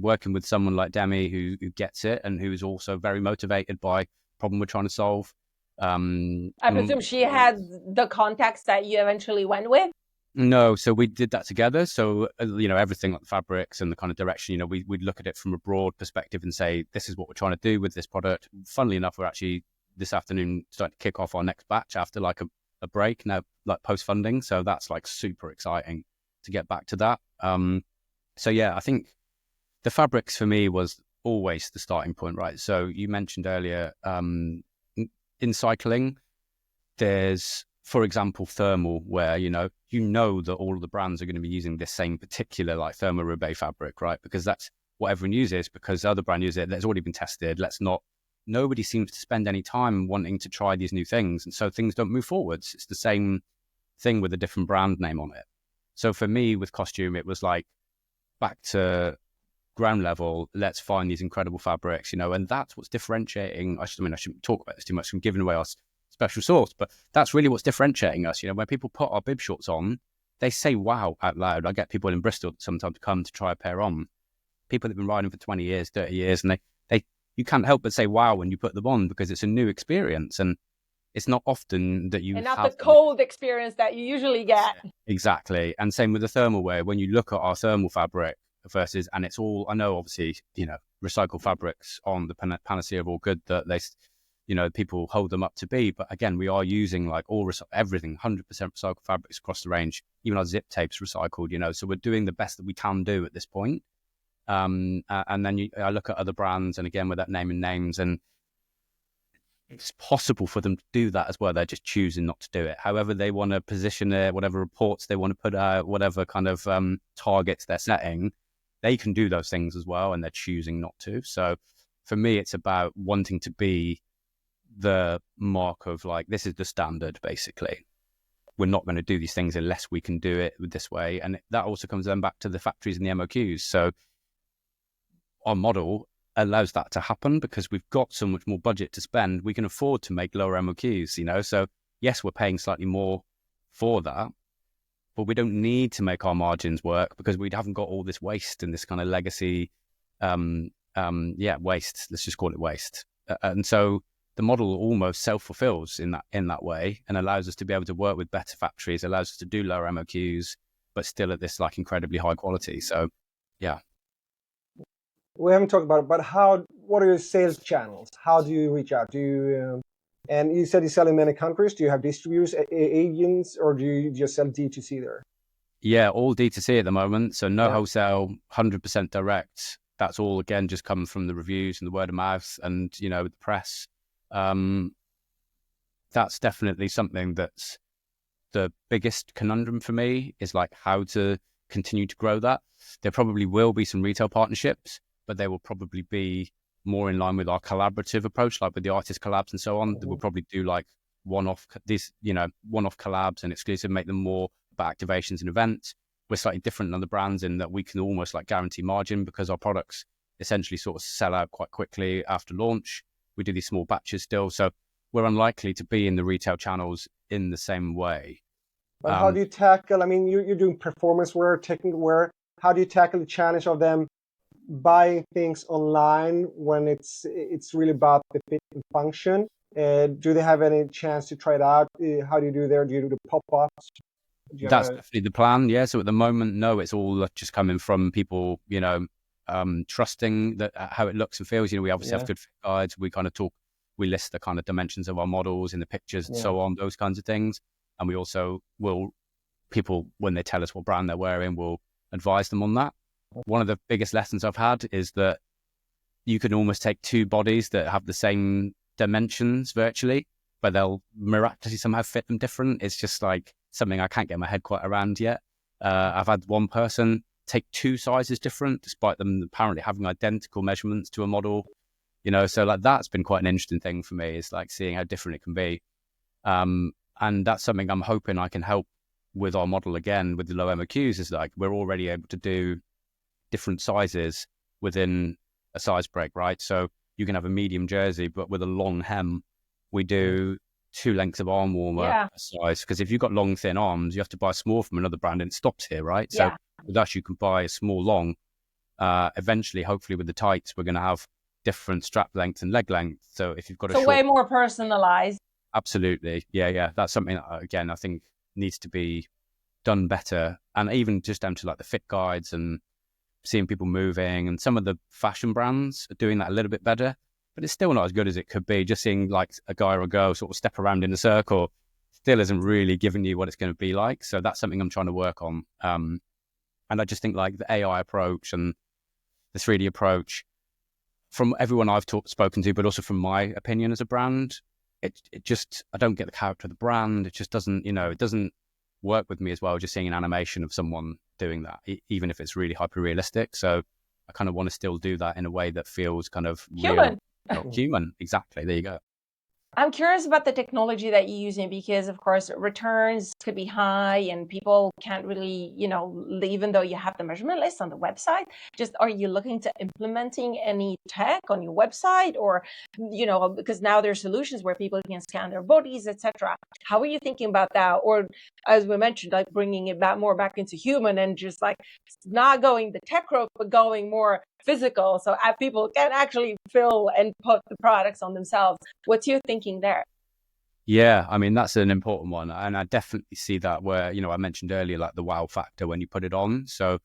working with someone like Demi who gets it and who is also very motivated by the problem we're trying to solve. I presume she had the contacts that you eventually went with? No, so we did that together. So, you know, everything like the fabrics and the kind of direction, you know, we'd look at it from a broad perspective and say, this is what we're trying to do with this product. Funnily enough, we're actually this afternoon starting to kick off our next batch after like a break now, like post-funding. So that's like super exciting to get back to that. So yeah, I think the fabrics for me was always the starting point, right? So you mentioned earlier, in cycling, there's, for example, thermal, where, you know that all of the brands are going to be using this same particular like thermal roubaix fabric, right? Because that's what everyone uses, because the other brand uses it. That's already been tested. Nobody seems to spend any time wanting to try these new things. And so things don't move forwards. It's the same thing with a different brand name on it. So for me with Kostüme, it was like back to ground level, let's find these incredible fabrics, you know, and that's what's differentiating. I shouldn't talk about this too much. I'm giving away our special sauce, but that's really what's differentiating us. You know, when people put our bib shorts on, they say wow out loud. I get people in Bristol that sometimes come to try a pair on. People that have been riding for 20 years, 30 years, and you can't help but say wow when you put them on, because it's a new experience, and it's not often that you and not have the cold experience that you usually get. Exactly. And same with the thermal wear. When you look at our thermal fabric versus, and it's all, I know obviously, you know, recycled fabrics on the panacea of all good that they, you know, people hold them up to be. But again, we are using like everything, 100% recycled fabrics across the range, even our zip tapes recycled, you know, so we're doing the best that we can do at this point. And then I look at other brands, and again, without naming names, and it's possible for them to do that as well. They're just choosing not to do it. However they want to position it, whatever reports they want to put out, whatever kind of targets they're setting, they can do those things as well, and they're choosing not to. So for me, it's about wanting to be the mark of like, this is the standard, basically. We're not going to do these things unless we can do it this way. And that also comes then back to the factories and the MOQs. So our model allows that to happen because we've got so much more budget to spend. We can afford to make lower MOQs, you know. So yes, we're paying slightly more for that, but we don't need to make our margins work because we haven't got all this waste and this kind of legacy, waste. Let's just call it waste. And so the model almost self-fulfills in that way, and allows us to be able to work with better factories, allows us to do lower MOQs, but still at this like incredibly high quality. So Yeah. We haven't talked about it, but what are your sales channels? How do you reach out? And you said you sell in many countries. Do you have distributors, agents, or do you just sell D2C there? Yeah, all D2C at the moment. So no Yeah. wholesale, 100% direct. That's all, again, just comes from the reviews and the word of mouth and, the press. That's definitely something that's the biggest conundrum for me, is like how to continue to grow that. There probably will be some retail partnerships, but they will probably be more in line with our collaborative approach, like with the artist collabs and so on. Mm-hmm. We'll probably do like one-off collabs and exclusive, make them more about activations and events. We're slightly different than the brands in that we can almost like guarantee margin because our products essentially sort of sell out quite quickly after launch. We do these small batches still. So we're unlikely to be in the retail channels in the same way. But how do you tackle, you're doing performance wear, technical wear. How do you tackle the challenge of them buying things online when it's really about the fit and function? Do they have any chance to try it out? How do you do there? Do you do the pop-ups? That's definitely the plan. Yeah. So at the moment, no, it's all just coming from people, trusting that how it looks and feels. We obviously have good fit guides. We kind of we list the kind of dimensions of our models in the pictures and so on, those kinds of things. And we also people, when they tell us what brand they're wearing, will advise them on that. One of the biggest lessons I've had is that you can almost take two bodies that have the same dimensions virtually, but they'll miraculously somehow fit them different. It's just like something I can't get my head quite around yet. I've had one person take two sizes different, despite them apparently having identical measurements to a model. So like that's been quite an interesting thing for me, is like seeing how different it can be. And that's something I'm hoping I can help with our model again with the low MOQs, is like we're already able to do different sizes within a size break, right? So you can have a medium jersey, but with a long hem, we do 2 lengths of arm warmer size. Because if you've got long, thin arms, you have to buy small from another brand and it stops here, right? So with us, you can buy a small, long. Eventually, hopefully with the tights, we're going to have different strap length and leg length. So if you've got a short, way more personalized. Absolutely. Yeah. That's something that, again, I think needs to be done better. And even just down to like the fit guides and seeing people moving, and some of the fashion brands are doing that a little bit better, but it's still not as good as it could be. Just seeing like a guy or a girl sort of step around in a circle still isn't really giving you what it's going to be like. So that's something I'm trying to work on. And I just think like the AI approach and the 3D approach, from everyone I've spoken to, but also from my opinion as a brand, it just, I don't get the character of the brand. It just doesn't, it doesn't work with me as well, just seeing an animation of someone doing that, even if it's really hyper realistic. So I kind of want to still do that in a way that feels kind of human. Human, exactly. There you go. I'm curious about the technology that you're using, because of course returns could be high and people can't really, even though you have the measurement list on the website, just are you looking to implementing any tech on your website, or, because now there's solutions where people can scan their bodies, etc. How are you thinking about that? Or as we mentioned, like bringing it back into human and just like not going the tech route, but going more physical, so people can actually feel and put the products on themselves. What's your thinking there? Yeah, I mean, that's an important one. And I definitely see that where, I mentioned earlier, like the wow factor when you put it on. So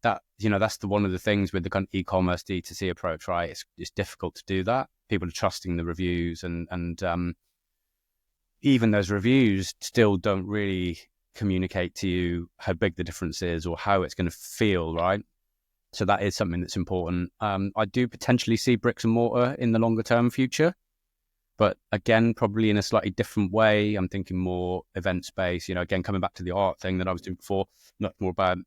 that, that's one of the things with the kind of e-commerce D2C approach, right? It's difficult to do that. People are trusting the reviews and even those reviews still don't really communicate to you how big the difference is or how it's going to feel, right? So that is something that's important. I do potentially see bricks and mortar in the longer term future, but again, probably in a slightly different way. I'm thinking more event space, again, coming back to the art thing that I was doing before, much more about,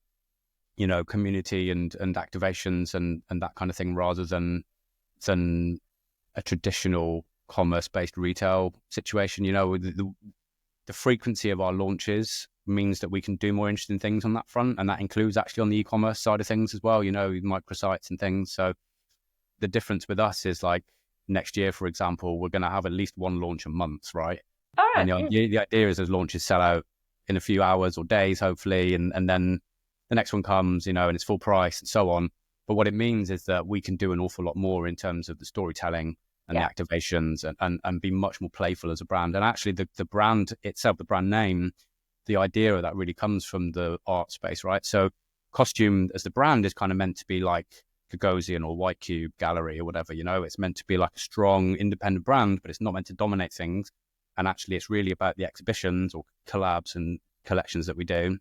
community and activations and that kind of thing, rather than a traditional commerce-based retail situation. The frequency of our launches means that we can do more interesting things on that front, and that includes actually on the e-commerce side of things as well, microsites and things. So the difference with us is like next year, for example, we're going to have at least one launch a month, right? All right. And the idea is those launches sell out in a few hours or days, hopefully, and then the next one comes, and it's full price and so on. But what it means is that we can do an awful lot more in terms of the storytelling and the activations and be much more playful as a brand. And actually the brand itself, the brand name, the idea of that really comes from the art space, right? So Kostüme as the brand is kind of meant to be like Gagosian or White Cube Gallery or whatever, it's meant to be like a strong independent brand, but it's not meant to dominate things. And actually it's really about the exhibitions or collabs and collections that we do.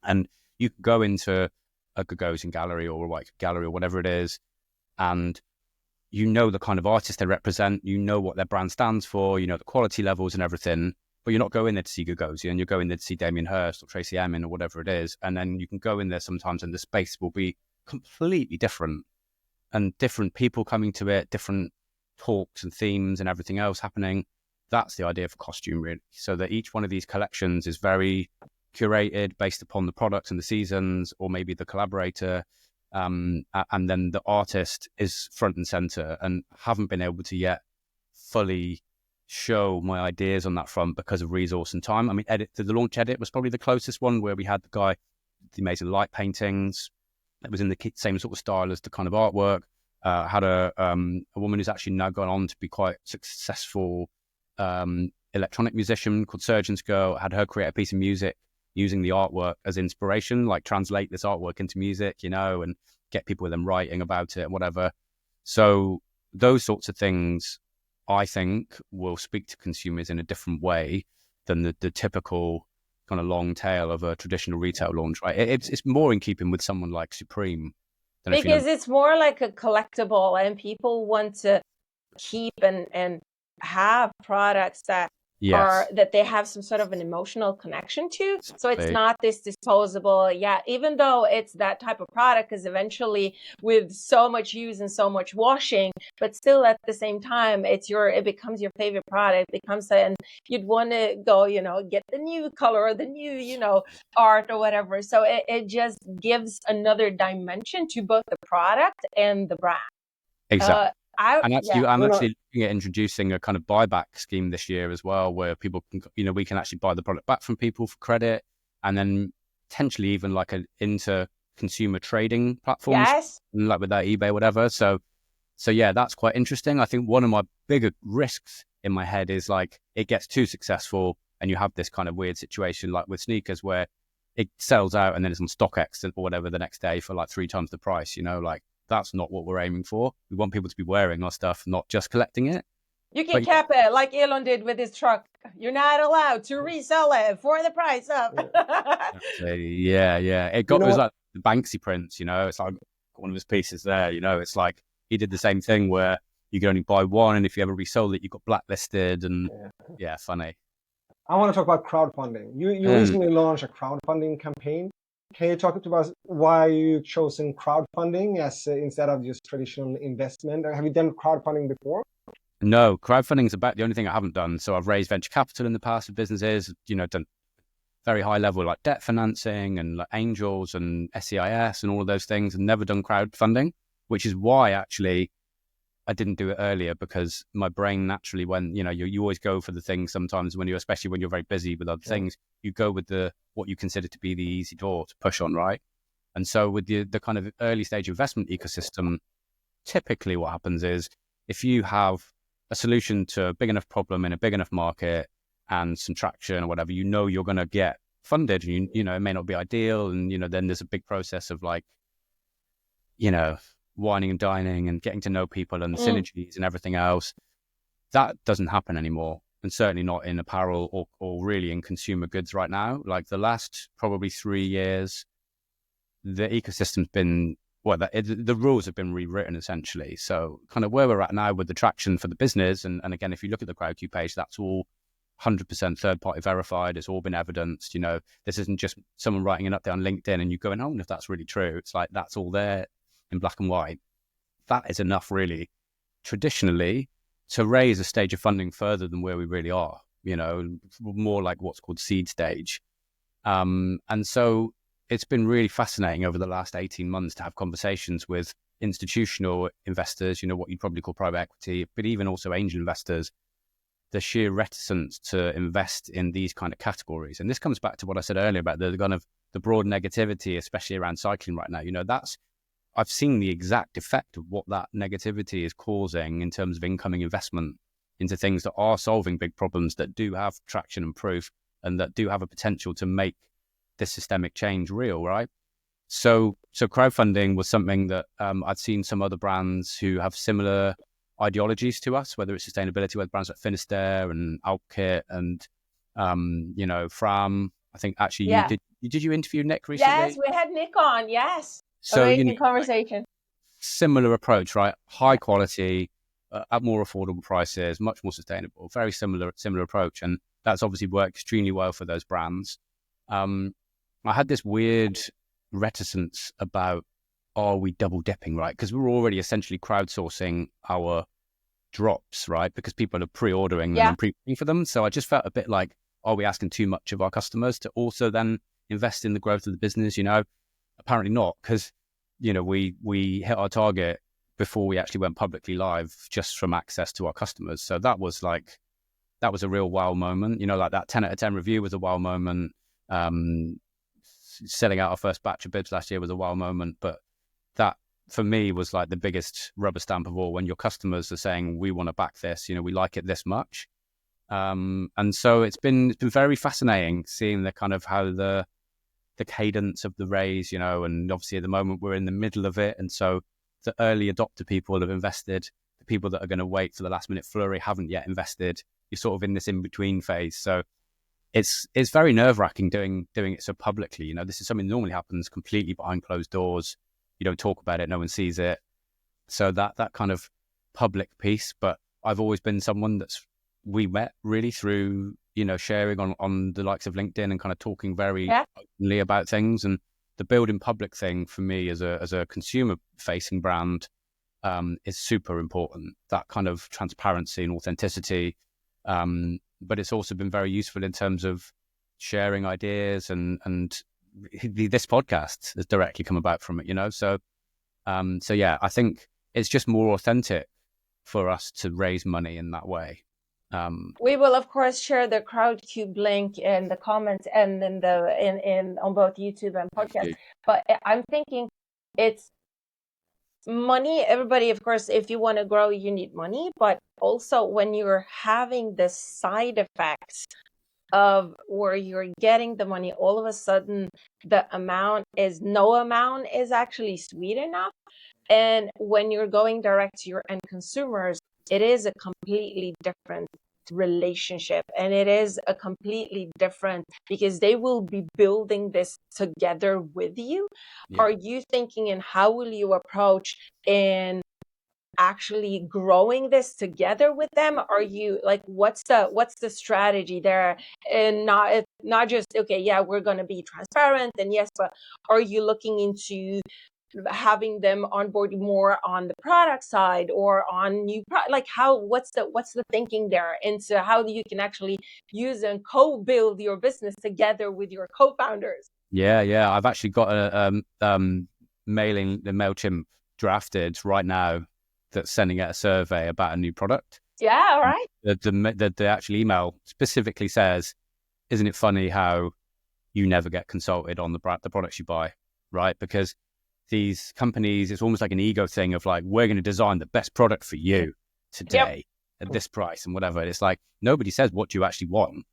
And you can go into a Gagosian gallery or a White Cube gallery or whatever it is, and the kind of artist they represent, what their brand stands for, the quality levels and everything, but you're not going there to see Gagosian, you're going there to see Damien Hirst or Tracy Emin or whatever it is. And then you can go in there sometimes and the space will be completely different and different people coming to it, different talks and themes and everything else happening. That's the idea for Kostüme, really. So that each one of these collections is very curated based upon the products and the seasons, or maybe the collaborator, and then the artist is front and center. And haven't been able to yet fully show my ideas on that front because of resource and time. I mean, the launch edit was probably the closest one, where we had the guy, the amazing light paintings that was in the same sort of style as the kind of artwork. Had a woman who's actually now gone on to be quite successful electronic musician called Surgeon's Girl. Had her create a piece of music using the artwork as inspiration, like translate this artwork into music, and get people with them writing about it and whatever. So those sorts of things, I think, will speak to consumers in a different way than the typical kind of long tail of a traditional retail launch, right? It's more in keeping with someone like Supreme. Because it's more like a collectible, and people want to keep and have products that that they have some sort of an emotional connection to. So it's not this disposable, even though it's that type of product, is eventually with so much use and so much washing, but still at the same time, it becomes your favorite product. It becomes, and you'd want to go, get the new color or the new, art or whatever. So it just gives another dimension to both the product and the brand. Exactly. I'm actually looking at introducing a kind of buyback scheme this year as well, where people can, we can actually buy the product back from people for credit, and then potentially even like an inter-consumer trading platforms, like with that eBay, whatever. So yeah, that's quite interesting. I think one of my bigger risks in my head is like it gets too successful, and you have this kind of weird situation like with sneakers where it sells out and then it's on StockX or whatever the next day for like 3 times the price. Like, that's not what we're aiming for. We want people to be wearing our stuff, not just collecting it. You can cap it like Elon did with his truck. You're not allowed to resell it for the price of. Yeah. It was like the Banksy prints, it's like one of his pieces there, it's like he did the same thing where you could only buy one, and if you ever resold it, you got blacklisted, and funny. I want to talk about crowdfunding. You recently launched a crowdfunding campaign. Can you talk to us why you've chosen crowdfunding as instead of just traditional investment? Have you done crowdfunding before? No, crowdfunding is about the only thing I haven't done. So I've raised venture capital in the past with businesses, done very high level like debt financing and like angels and SEIS and all of those things, and never done crowdfunding, which is why actually I didn't do it earlier, because my brain naturally, when you always go for the things sometimes especially when you're very busy with other things, you go with what you consider to be the easy door to push on, right? And so with the kind of early stage investment ecosystem, typically what happens is if you have a solution to a big enough problem in a big enough market and some traction or whatever, you're going to get funded, and it may not be ideal, and then there's a big process of like wining and dining and getting to know people and synergies and everything else. That doesn't happen anymore, and certainly not in apparel or really in consumer goods right now. Like the last probably 3 years, the ecosystem's been, the rules have been rewritten essentially. So kind of where we're at now with the traction for the business, and again, if you look at the CrowdQ page, that's all 100% third-party verified. It's all been evidenced. This isn't just someone writing an update on LinkedIn and you going, oh, if that's really true. It's like, that's all there in black and white. That is enough really traditionally to raise a stage of funding further than where we really are, more like what's called seed stage. And so it's been really fascinating over the last 18 months to have conversations with institutional investors, what you'd probably call private equity, but even also angel investors, the sheer reticence to invest in these kind of categories. And this comes back to what I said earlier about the kind of the broad negativity, especially around cycling right now. I've seen the exact effect of what that negativity is causing in terms of incoming investment into things that are solving big problems, that do have traction and proof, and that do have a potential to make this systemic change real, right? So crowdfunding was something that I'd seen some other brands who have similar ideologies to us, whether it's sustainability, whether brands like Finisterre and Alpkit and Fram. I think actually did you interview Nick recently? Yes, we had Nick on. Yes, so amazing conversation. Similar approach, right? High quality at more affordable prices, much more sustainable. Very similar approach, and that's obviously worked extremely well for those brands. I had this weird reticence about, are we double dipping, right? Because we're already essentially crowdsourcing our drops, right? Because people are pre-ordering them and pre-paying for them. So I just felt a bit like, are we asking too much of our customers to also then invest in the growth of the business? Apparently not, because we hit our target before we actually went publicly live just from access to our customers. So that was a real wow moment. Like that 10 out of 10 review was a wow moment. Selling out our first batch of bibs last year was a wow moment, but that for me was like the biggest rubber stamp of all, when your customers are saying, we want to back this, we like it this much. And so it's been very fascinating seeing the kind of how the cadence of the raise, and obviously at the moment we're in the middle of it. And so the early adopter people have invested, the people that are going to wait for the last minute flurry haven't yet invested. You're sort of in this in-between phase. So it's very nerve-wracking doing it so publicly. This is something that normally happens completely behind closed doors. You don't talk about it, no one sees it. So that kind of public piece. But I've always been someone we met really through, sharing on the likes of LinkedIn and kind of talking very openly about things. And the building public thing for me as a consumer-facing brand is super important. That kind of transparency and authenticity. But it's also been very useful in terms of sharing ideas, and this podcast has directly come about from it, So yeah, I think it's just more authentic for us to raise money in that way. We will of course share the Crowdcube link in the comments and in on both YouTube and podcast. But I'm thinking it's money. Everybody, of course, if you want to grow, you need money, but also when you're having the side effects of where you're getting the money, all of a sudden no amount is actually sweet enough. And when you're going direct to your end consumers, it is a completely different relationship, and it is a completely different, because they will be building this together with you. Are you thinking, and how will you approach in actually growing this together with them? Are you like, what's the strategy there? And not just, okay, we're going to be transparent, and yes, but are you looking into having them on board more on the product side or on new like what's the thinking there into how you can actually use and co-build your business together with your co-founders? I've actually got a MailChimp drafted right now that's sending out a survey about a new product. All right. The actual email specifically says, isn't it funny how you never get consulted on the products you buy, right? Because these companies, it's almost like an ego thing of like, we're going to design the best product for you today at this price and whatever. It's like, nobody says what you actually want.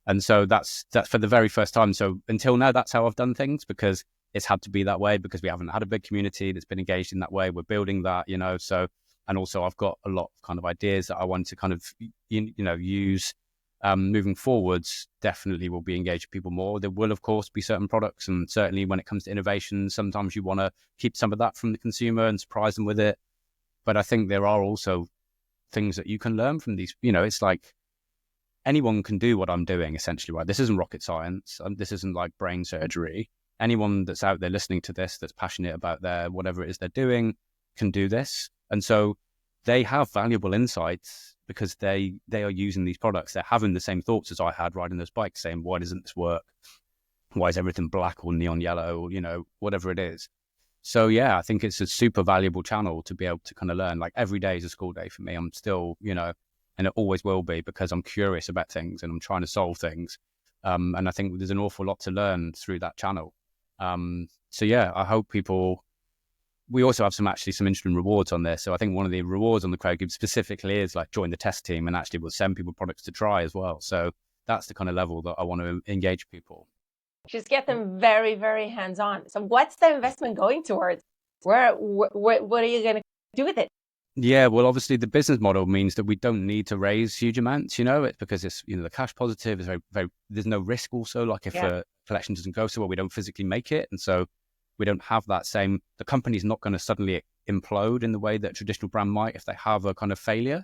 And so that's for the very first time. So until now, that's how I've done things, because it's had to be that way, because we haven't had a big community that's been engaged in that way. We're building that, so, and also I've got a lot of kind of ideas that I want to kind of, use moving forwards. Definitely will be engaging people more. There will, of course, be certain products, and certainly when it comes to innovation, sometimes you want to keep some of that from the consumer and surprise them with it. But I think there are also things that you can learn from these. It's like anyone can do what I'm doing, essentially, right? This isn't rocket science. This isn't like brain surgery. Anyone that's out there listening to this, that's passionate about whatever it is they're doing, can do this. And so they have valuable insights because they are using these products. They're having the same thoughts as I had riding those bikes, saying, why doesn't this work? Why is everything black or neon yellow, or, whatever it is. So yeah, I think it's a super valuable channel to be able to kind of learn. Like every day is a school day for me. I'm still, and it always will be, because I'm curious about things and I'm trying to solve things. And I think there's an awful lot to learn through that channel. So yeah, I hope we also have some interesting rewards on there. So I think one of the rewards on the Crowdcube specifically is like join the test team, and actually we'll send people products to try as well. So that's the kind of level that I want to engage people. Just get them very, very hands-on. So what's the investment going towards? What are you going to do with it? Yeah, well, obviously the business model means that we don't need to raise huge amounts, it's because it's, the cash positive is very, very, there's no risk also, like if a collection doesn't go so well, we don't physically make it. And so we don't have that the company's not going to suddenly implode in the way that a traditional brand might if they have a kind of failure.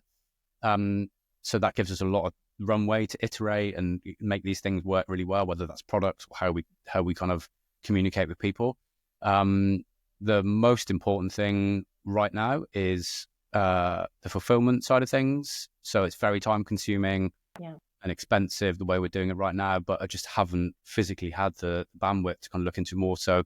So that gives us a lot of runway to iterate and make these things work really well, whether that's products or how we kind of communicate with people. The most important thing right now is the fulfillment side of things. So it's very time consuming and expensive the way we're doing it right now, but I just haven't physically had the bandwidth to kind of look into more. So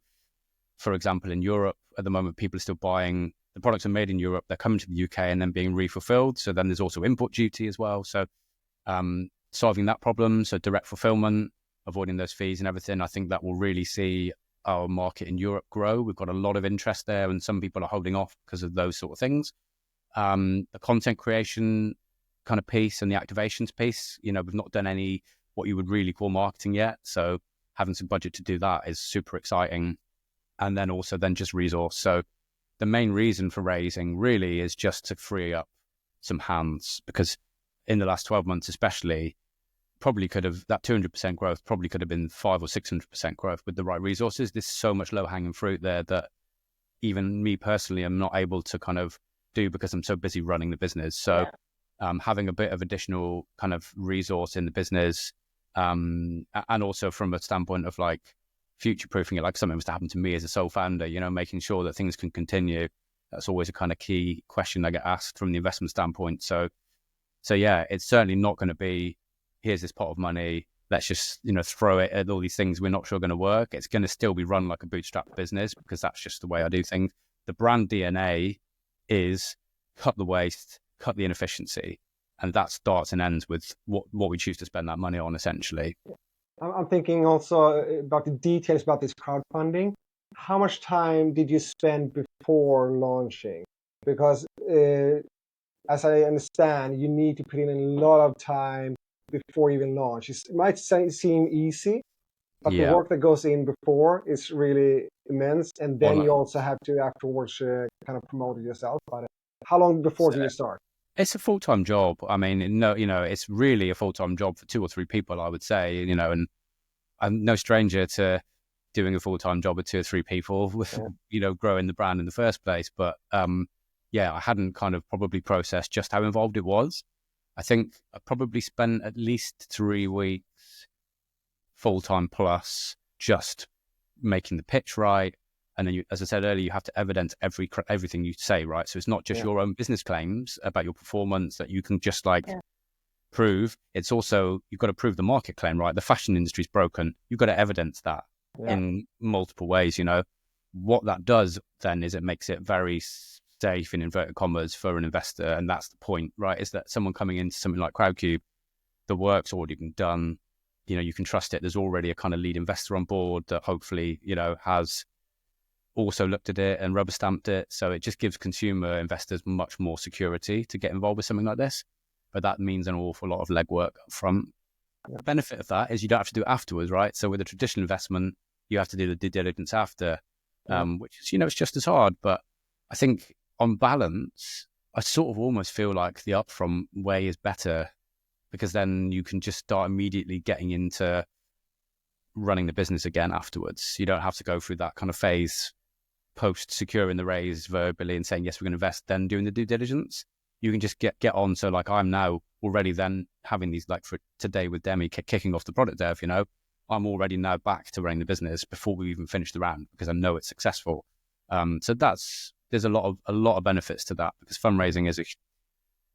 for example, in Europe at the moment, people are still buying, the products are made in Europe, they're coming to the UK and then being refulfilled. So then there's also import duty as well. So solving that problem, so direct fulfillment, avoiding those fees and everything, I think that will really see our market in Europe grow. We've got a lot of interest there and some people are holding off because of those sort of things. The content creation kind of piece and the activations piece, we've not done any what you would really call marketing yet. So having some budget to do that is super exciting. And then also just resource. So the main reason for raising really is just to free up some hands, because in the last 12 months especially, probably could have, that 200% growth probably could have been 500 or 600% growth with the right resources. There's so much low hanging fruit there that even me personally, I'm not able to kind of do because I'm so busy running the business. So having a bit of additional kind of resource in the business, and also from a standpoint of like future-proofing it, like something was to happen to me as a sole founder, making sure that things can continue. That's always a kind of key question I get asked from the investment standpoint. So yeah, it's certainly not going to be, here's this pot of money, let's just, throw it at all these things we're not sure going to work. It's going to still be run like a bootstrap business because that's just the way I do things. The brand DNA is cut the waste, cut the inefficiency, and that starts and ends with what we choose to spend that money on, essentially. I'm thinking also about the details about this crowdfunding. How much time did you spend before launching? Because as I understand, you need to put in a lot of time before you even launch. It might seem easy, but the work that goes in before is really immense. And then you also have to afterwards kind of promote it yourself. But how long before do you start? It's a full-time job. I mean, no, it's really a full-time job for 2 or 3 people, I would say, and I'm no stranger to doing a full-time job with 2 or 3 people with, growing the brand in the first place. But I hadn't kind of probably processed just how involved it was. I think I probably spent at least 3 weeks full-time plus just making the pitch right. And then, as I said earlier, you have to evidence everything you say, right? So it's not just your own business claims about your performance that you can just prove. It's also, you've got to prove the market claim, right? The fashion industry is broken. You've got to evidence that in multiple ways, What that does then is it makes it very safe, in inverted commas, for an investor. And that's the point, right? Is that someone coming into something like Crowdcube, the work's already been done. You can trust it. There's already a kind of lead investor on board that hopefully, has also looked at it and rubber stamped it. So it just gives consumer investors much more security to get involved with something like this. But that means an awful lot of legwork up front. The benefit of that is you don't have to do it afterwards, right? So with a traditional investment, you have to do the due diligence after, which is, it's just as hard. But I think on balance, I sort of almost feel like the upfront way is better, because then you can just start immediately getting into running the business again afterwards. You don't have to go through that kind of phase post securing the raise verbally and saying, yes, we're going to invest, then doing the due diligence. You can just get on. So like I'm now already then having these, like for today with Demi kicking off the product dev, I'm already now back to running the business before we even finish the round because I know it's successful. So there's a lot of benefits to that, because fundraising is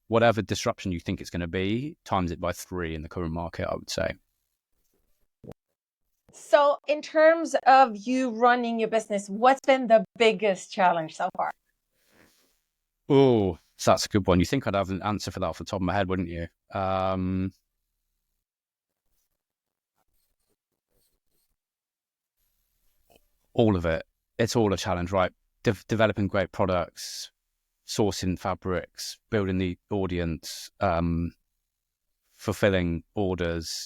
whatever disruption you think it's going to be, times it by 3 in the current market, I would say. So in terms of you running your business, what's been the biggest challenge so far? Oh, so that's a good one. You think I'd have an answer for that off the top of my head, wouldn't you? All of it. It's all a challenge, right? Developing great products, sourcing fabrics, building the audience, fulfilling orders,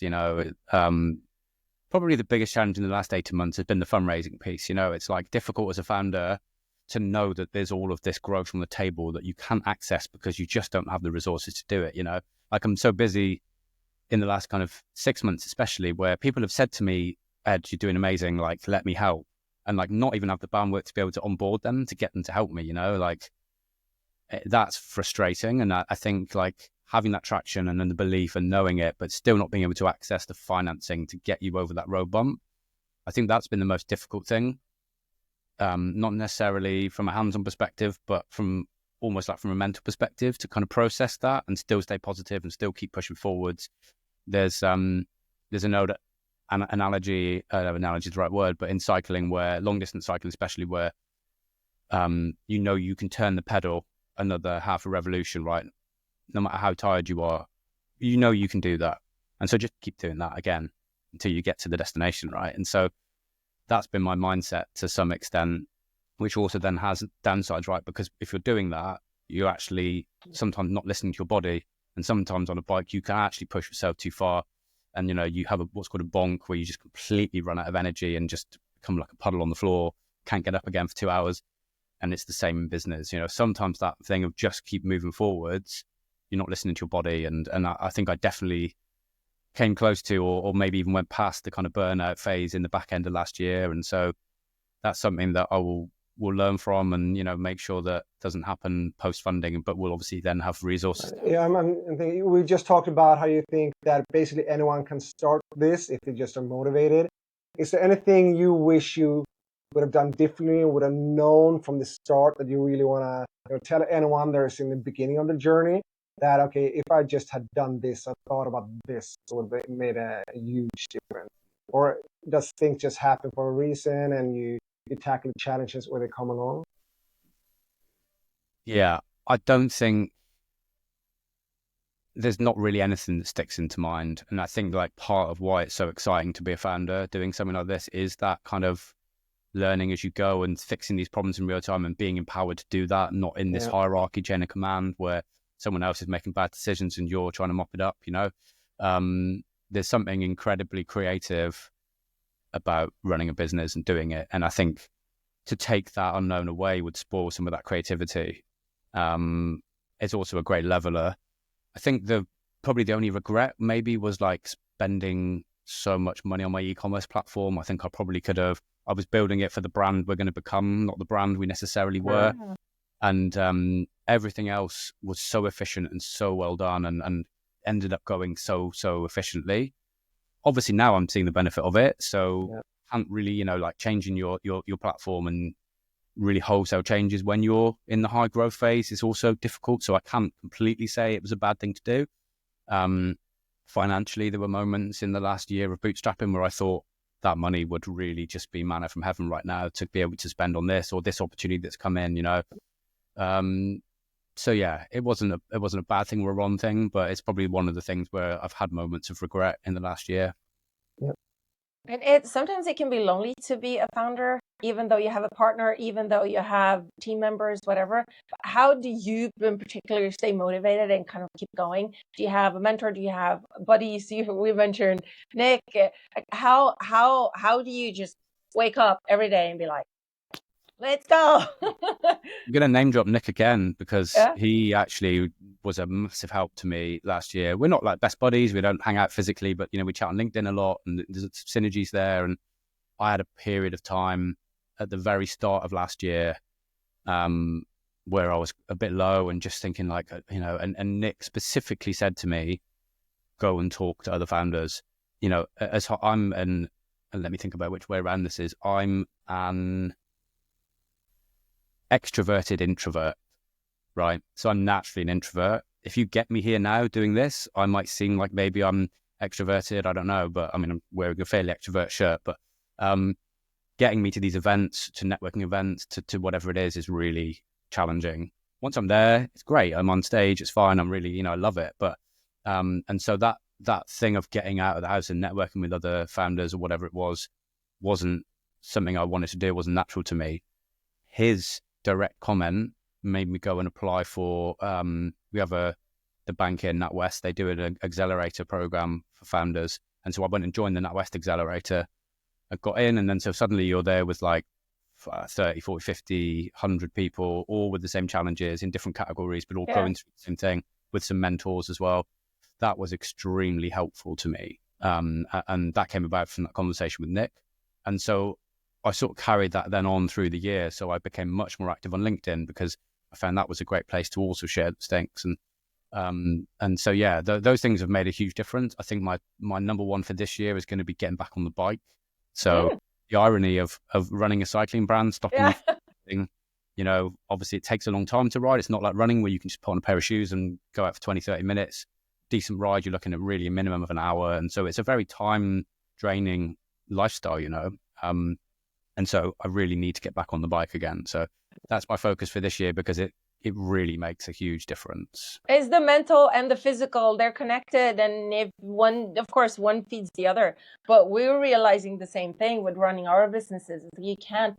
probably the biggest challenge in the last 18 months has been the fundraising piece. You know, it's like difficult as a founder to know that there's all of this growth on the table that you can't access because you just don't have the resources to do it. You know, like I'm so busy in the last kind of 6 months, especially, where people have said to me, Ed, you're doing amazing, like, let me help. And like, not even have the bandwidth to be able to onboard them, to get them to help me, you know, like that's frustrating. And I think like having that traction and then the belief and knowing it, but still not being able to access the financing to get you over that road bump, I think that's been the most difficult thing. Not necessarily from a hands-on perspective, but from almost like from a mental perspective, to kind of process that and still stay positive and still keep pushing forwards. There's an old analogy is the right word, but in cycling, where long distance cycling especially, where you know, you can turn the pedal another half a revolution, right? No matter how tired you are, you know you can do that. And so just keep doing that again until you get to the destination, right? And so that's been my mindset to some extent, which also then has downsides, right? Because if you're doing that, you're actually sometimes not listening to your body. And sometimes on a bike, you can actually push yourself too far. And, you know, you have what's called a bonk, where you just completely run out of energy and just become like a puddle on the floor, can't get up again for 2 hours. And it's the same in business. You know, sometimes that thing of just keep moving forwards, you're not listening to your body. And I think I definitely came close to, or maybe even went past the kind of burnout phase in the back end of last year. And so that's something that I will learn from, and, you know, make sure that doesn't happen post funding, but we'll obviously then have resources. Yeah, I'm thinking, we just talked about how you think that basically anyone can start this if they just are motivated. Is there anything you wish you would have done differently, or would have known from the start, that you really want to, you know, tell anyone that's in the beginning of the journey that, okay, if I just had done this, I thought about this, it would have made a huge difference? Or does things just happen for a reason and you tackle the challenges where they come along? Yeah, I don't think there's not really anything that sticks into mind. And I think like part of why it's so exciting to be a founder doing something like this is that kind of learning as you go and fixing these problems in real time and being empowered to do that, not in this hierarchy chain of command where someone else is making bad decisions and you're trying to mop it up, you know. There's something incredibly creative about running a business and doing it. And I think to take that unknown away would spoil some of that creativity. It's also a great leveler. I think probably the only regret maybe was like spending so much money on my e-commerce platform. I think I probably could have. I was building it for the brand we're going to become, not the brand we necessarily were. Yeah. And everything else was so efficient and so well done, and ended up going so efficiently. Obviously now I'm seeing the benefit of it. So can't really, you know, like changing your platform and really wholesale changes when you're in the high growth phase is also difficult. So I can't completely say it was a bad thing to do. Financially, there were moments in the last year of bootstrapping where I thought that money would really just be manna from heaven right now to be able to spend on this or this opportunity that's come in, you know. So yeah, it wasn't a bad thing or a wrong thing, but it's probably one of the things where I've had moments of regret in the last year. Yep. And sometimes it can be lonely to be a founder, even though you have a partner, even though you have team members, whatever. How do you in particular stay motivated and kind of keep going? Do you have a mentor? Do you have buddies? We mentioned Nick. How do you just wake up every day and be like, let's go? I'm going to name drop Nick again because he actually was a massive help to me last year. We're not like best buddies. We don't hang out physically, but, you know, we chat on LinkedIn a lot and there's synergies there. And I had a period of time at the very start of last year where I was a bit low and just thinking like, you know, and Nick specifically said to me, go and talk to other founders. You know, as and let me think about which way around this is. I'm an extroverted introvert, right? So I'm naturally an introvert. If you get me here now doing this, I might seem like maybe I'm extroverted. I don't know, but I mean, I'm wearing a fairly extrovert shirt, but getting me to these events, to networking events, to whatever it is really challenging. Once I'm there, it's great. I'm on stage, it's fine. I'm really, you know, I love it. But, and so that thing of getting out of the house and networking with other founders or whatever it wasn't something I wanted to do. It wasn't natural to me. His direct comment made me go and apply for, we have the bank in NatWest, they do an accelerator program for founders. And so I went and joined the NatWest Accelerator. I got in, and then so suddenly you're there with like 30, 40, 50, 100 people, all with the same challenges in different categories, but all going through the same thing with some mentors as well. That was extremely helpful to me. And that came about from that conversation with Nick. And so I sort of carried that then on through the year. So I became much more active on LinkedIn because I found that was a great place to also share the stinks. And so, yeah, those things have made a huge difference. I think my number one for this year is going to be getting back on the bike. So the irony of running a cycling brand, stopping, obviously it takes a long time to ride. It's not like running where you can just put on a pair of shoes and go out for 20, 30 minutes. Decent ride, you're looking at really a minimum of an hour. And so it's a very time draining lifestyle, and so I really need to get back on the bike again. So that's my focus for this year because it really makes a huge difference. Is the mental and the physical, they're connected, and if one feeds the other. But we're realizing the same thing with running our businesses. You can't,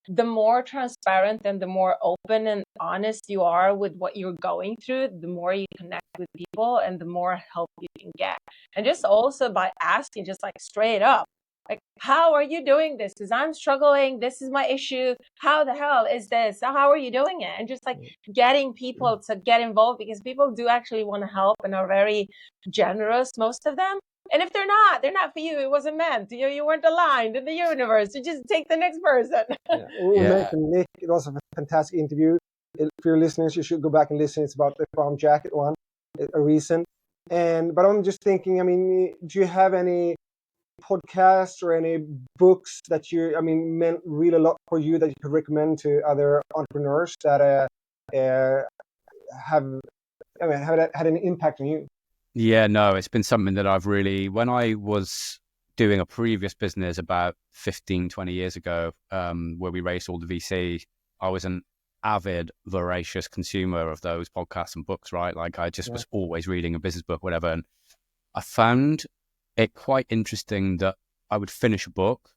the more transparent and the more open and honest you are with what you're going through, the more you connect with people and the more help you can get. And just also by asking, just like straight up, like, how are you doing this? Because I'm struggling. This is my issue. How the hell is this? How are you doing it? And just like getting people to get involved, because people do actually want to help and are very generous, most of them. And if they're not for you. It wasn't meant. You weren't aligned in the universe. You just take the next person. We mentioned Nick. It was a fantastic interview. If you're listeners, you should go back and listen. It's about the prom jacket one, a recent. But I'm just thinking, do you have any podcasts or any books that meant really a lot for you that you could recommend to other entrepreneurs that have had an impact on you? Yeah, no, it's been something that I've really, when I was doing a previous business about 15, 20 years ago, where we raised all the VC, I was an avid, voracious consumer of those podcasts and books, right? Like I just was always reading a business book, whatever. And I found it quite interesting that I would finish a book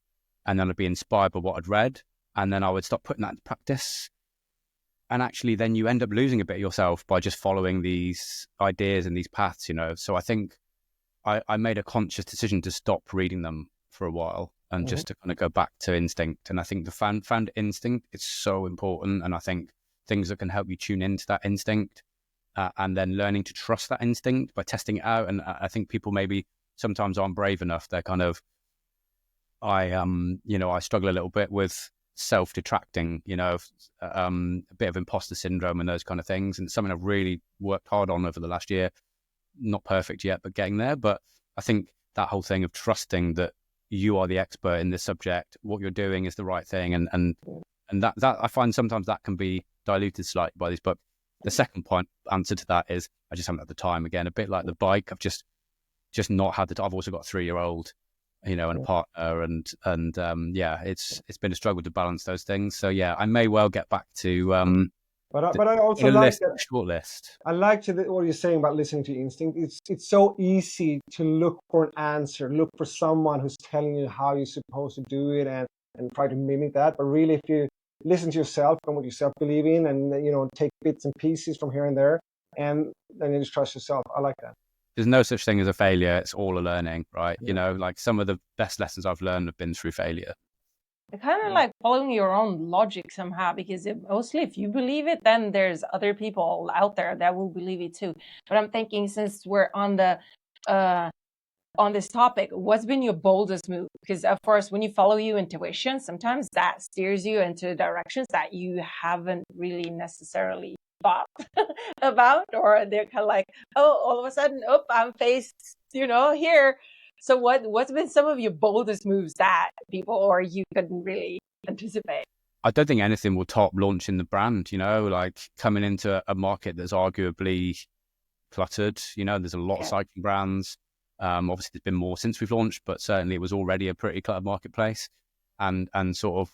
and then I'd be inspired by what I'd read. And then I would start putting that into practice. And actually then you end up losing a bit of yourself by just following these ideas and these paths, So I think I made a conscious decision to stop reading them for a while and just to kind of go back to instinct. And I think the found instinct is so important. And I think things that can help you tune into that instinct and then learning to trust that instinct by testing it out. And I think people maybe sometimes aren't brave enough. They're kind of, I struggle a little bit with self-detracting, a bit of imposter syndrome and those kind of things. And it's something I've really worked hard on over the last year. Not perfect yet, but getting there. But I think that whole thing of trusting that you are the expert in this subject, what you're doing is the right thing. And that I find sometimes that can be diluted slightly by these books. The second point answer to that is I just haven't had the time. Again, a bit like the bike. I've just not had the. I've also got a 3-year-old, and a partner, and it's been a struggle to balance those things. So yeah, I may well get back to. But I also like that short list. I like what you're saying about listening to instinct. It's so easy to look for an answer, look for someone who's telling you how you're supposed to do it, and try to mimic that. But really, if you listen to yourself and what you self believe in, and take bits and pieces from here and there, and then you just trust yourself. I like that. There's no such thing as a failure. It's all a learning, right? Yeah. Like some of the best lessons I've learned have been through failure. It's kind of like following your own logic somehow, because mostly if you believe it, then there's other people out there that will believe it too. But I'm thinking, since we're on this topic, what's been your boldest move? Because of course, when you follow your intuition, sometimes that steers you into directions that you haven't really necessarily thought about, or they're kind of like, oh, all of a sudden, I'm faced, here. So what's been some of your boldest moves that people or you couldn't really anticipate? I don't think anything will top launching the brand, like coming into a market that's arguably cluttered. There's a lot of cycling brands. Obviously there's been more since we've launched, but certainly it was already a pretty cluttered marketplace, and sort of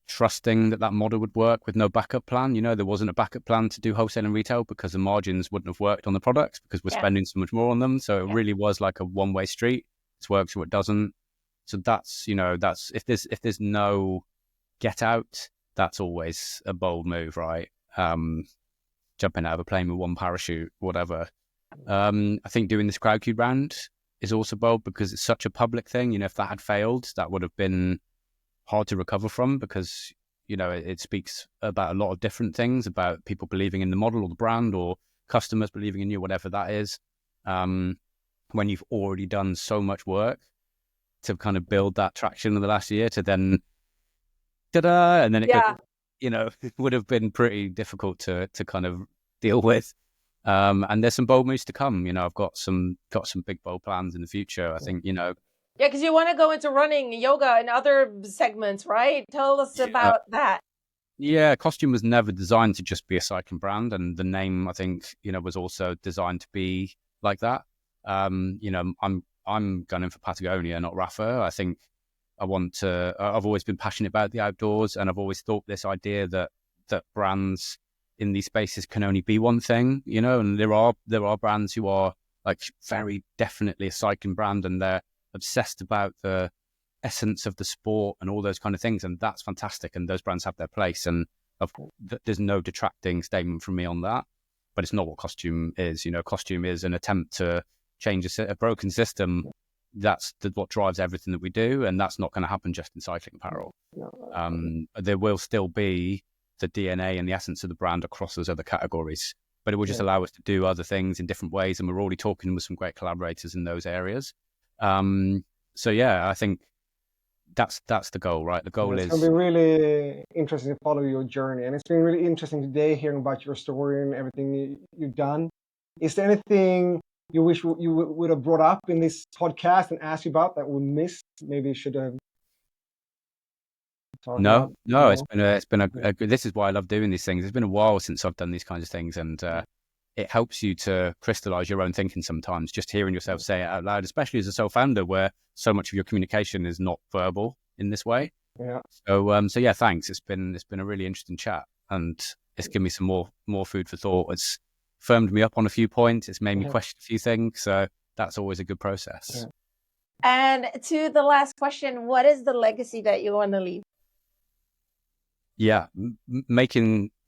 trusting that model would work with no backup plan. There wasn't a backup plan to do wholesale and retail because the margins wouldn't have worked on the products because we're spending so much more on them. So it really was like a one-way street. It works or it doesn't. So that's if there's no get out, that's always a bold move, right? Jumping out of a plane with one parachute, whatever. I think doing this crowd cube round is also bold because it's such a public thing. You know, if that had failed, that would have been hard to recover from, because, you know, it speaks about a lot of different things, about people believing in the model or the brand, or customers believing in you, whatever that is. When you've already done so much work to kind of build that traction in the last year, to then ta-da, and then it could, you know, it would have been pretty difficult to kind of deal with. And there's some bold moves to come. You know, I've got some big bold plans in the future. I think, you know. Yeah, because you want to go into running, yoga, and other segments, right? Tell us about that. Yeah, Kostüme was never designed to just be a cycling brand, and the name, I think, you know, was also designed to be like that. You know, I'm gunning for Patagonia, not Rafa. I think I've always been passionate about the outdoors, and I've always thought this idea that brands in these spaces can only be one thing, you know, and there are brands who are like very definitely a cycling brand, and they're obsessed about the essence of the sport and all those kind of things, and that's fantastic, and those brands have their place, and there's no detracting statement from me on that. But it's not what Kostüme is. You know, Kostüme is an attempt to change a broken system. That's what drives everything that we do, and that's not going to happen just in cycling apparel. There will still be the DNA and the essence of the brand across those other categories, but it will just allow us to do other things in different ways, and we're already talking with some great collaborators in those areas. So yeah, I think that's the goal, right? The goal is... It's going to be really interesting to follow your journey, and it's been really interesting today hearing about your story and everything you've done. Is there anything you wish you would have brought up in this podcast and asked you about that we missed? Maybe you should have... No, it's been a this is why I love doing these things. It's been a while since I've done these kinds of things, and it helps you to crystallize your own thinking sometimes, just hearing yourself say it out loud, especially as a sole founder where so much of your communication is not verbal in this way. Yeah. So yeah, thanks. It's been a really interesting chat, and it's given me some more food for thought. It's firmed me up on a few points. It's made me question a few things. So that's always a good process. Yeah. And to the last question, what is the legacy that you want to leave? Yeah,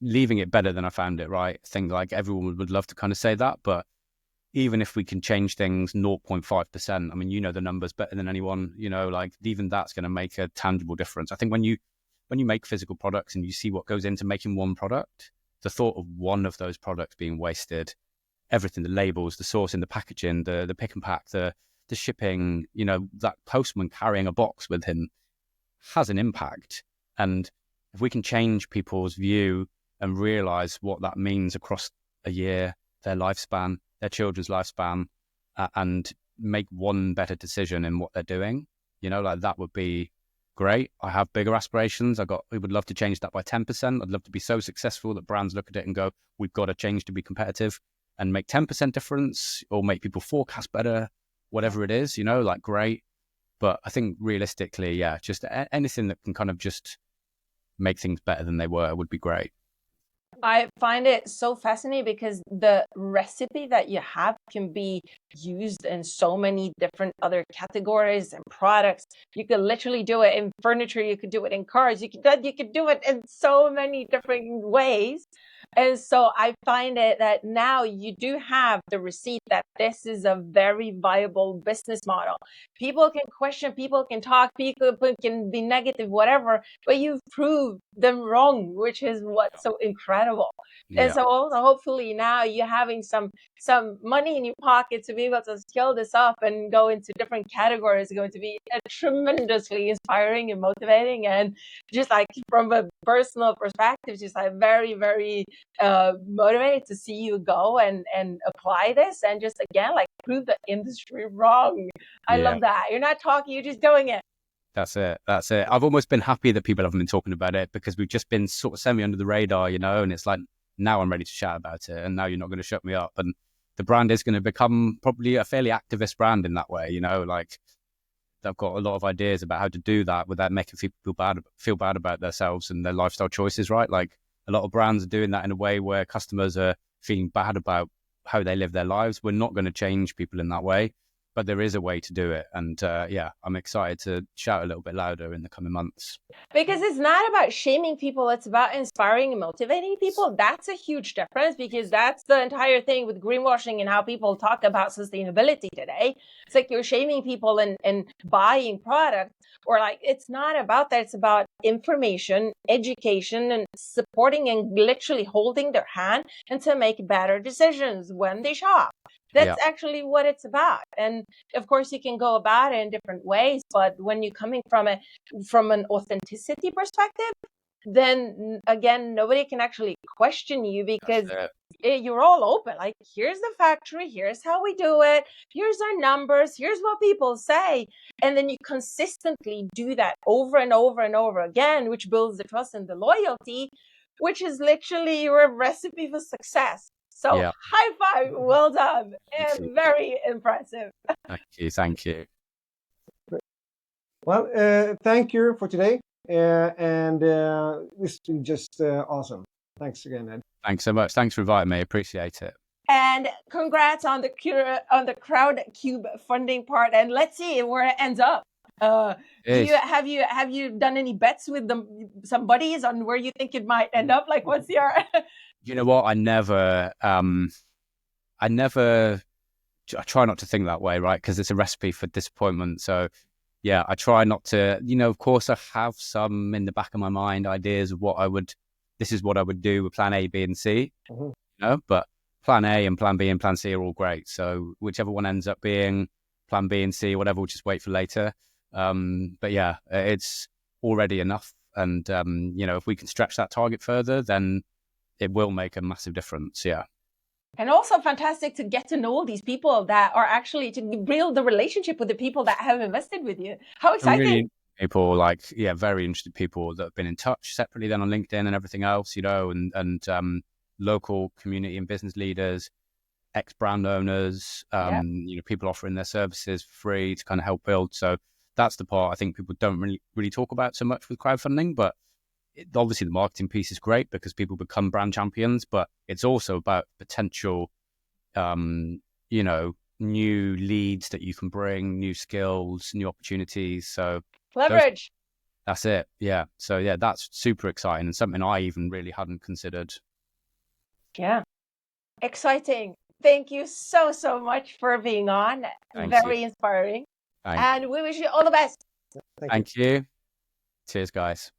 leaving it better than I found it, right? I think like everyone would love to kind of say that, but even if we can change things 0.5%, I mean, you know the numbers better than anyone, you know, like even that's going to make a tangible difference. I think when you make physical products and you see what goes into making one product, the thought of one of those products being wasted, everything, the labels, the sourcing, the packaging, the pick and pack, the shipping, you know, that postman carrying a box with him has an impact. And if we can change people's view and realize what that means across a year, their lifespan, their children's lifespan, and make one better decision in what they're doing, you know, like that would be great. I have bigger aspirations. We would love to change that by 10%. I'd love to be so successful that brands look at it and go, we've got to change to be competitive and make 10% difference, or make people forecast better, whatever it is, you know, like great. But I think realistically, yeah, just anything that can kind of just make things better than they were would be great. I find it so fascinating because the recipe that you have can be used in so many different other categories and products. You could literally do it in furniture. You could do it in cars. You could do it in so many different ways. And so I find it that now you do have the receipt that this is a very viable business model. People can question, people can talk, people can be negative, whatever, but you've proved them wrong, which is what's so incredible. Yeah. And so also hopefully now you're having some money in your pocket to be able to scale this up and go into different categories. It's going to be tremendously inspiring and motivating, and just like from a personal perspective, just like very, very motivated to see you go and apply this and just again like prove the industry wrong. I love that. You're not talking, you're just doing it. That's it. I've almost been happy that people haven't been talking about it, because we've just been sort of semi under the radar, you know, and it's like, now I'm ready to chat about it, and now you're not going to shut me up. And the brand is going to become probably a fairly activist brand in that way, you know, like they've got a lot of ideas about how to do that without making people feel bad about themselves and their lifestyle choices, right? Like a lot of brands are doing that in a way where customers are feeling bad about how they live their lives. We're not going to change people in that way. but there is a way to do it. And yeah, I'm excited to shout a little bit louder in the coming months. Because it's not about shaming people, it's about inspiring and motivating people. That's a huge difference, because that's the entire thing with greenwashing and how people talk about sustainability today. It's like you're shaming people and buying products, or like, it's not about that. It's about information, education, and supporting and literally holding their hand and to make better decisions when they shop. That's actually what it's about. And of course, you can go about it in different ways, but when you're coming from an authenticity perspective, then again, nobody can actually question you, because you're all open. Like, here's the factory, here's how we do it, here's our numbers, here's what people say. And then you consistently do that over and over and over again, which builds the trust and the loyalty, which is literally your recipe for success. So high five, well done, and very impressive. Thank you. Well, thank you for today, and this is just awesome. Thanks again, Ed. Thanks so much. Thanks for inviting me. Appreciate it. And congrats on the crowdcube funding part. And let's see where it ends up. Have you done any bets with some buddies on where you think it might end up? Like, what's your? You know what? I try not to think that way, right? Because it's a recipe for disappointment. So yeah, I try not to, of course I have some in the back of my mind ideas of this is what I would do with plan A, B, and C, but plan A and plan B and plan C are all great. So whichever one ends up being plan B and C, whatever, we'll just wait for later. But yeah, it's already enough. And, if we can stretch that target further, then it will make a massive difference. Yeah. And also fantastic to get to know these people that are actually to build the relationship with the people that have invested with you. How exciting. Really, people very interested people that have been in touch separately then on LinkedIn and everything else, and local community and business leaders, ex-brand owners, people offering their services for free to kind of help build. So that's the part I think people don't really talk about so much with crowdfunding, but obviously the marketing piece is great because people become brand champions, but it's also about potential, new leads that you can bring, new skills, new opportunities. So leverage. That's it. Yeah. So yeah, that's super exciting and something I even really hadn't considered. Yeah. Exciting. Thank you so much for being on. Very inspiring. And we wish you all the best. Thank you. Cheers, guys.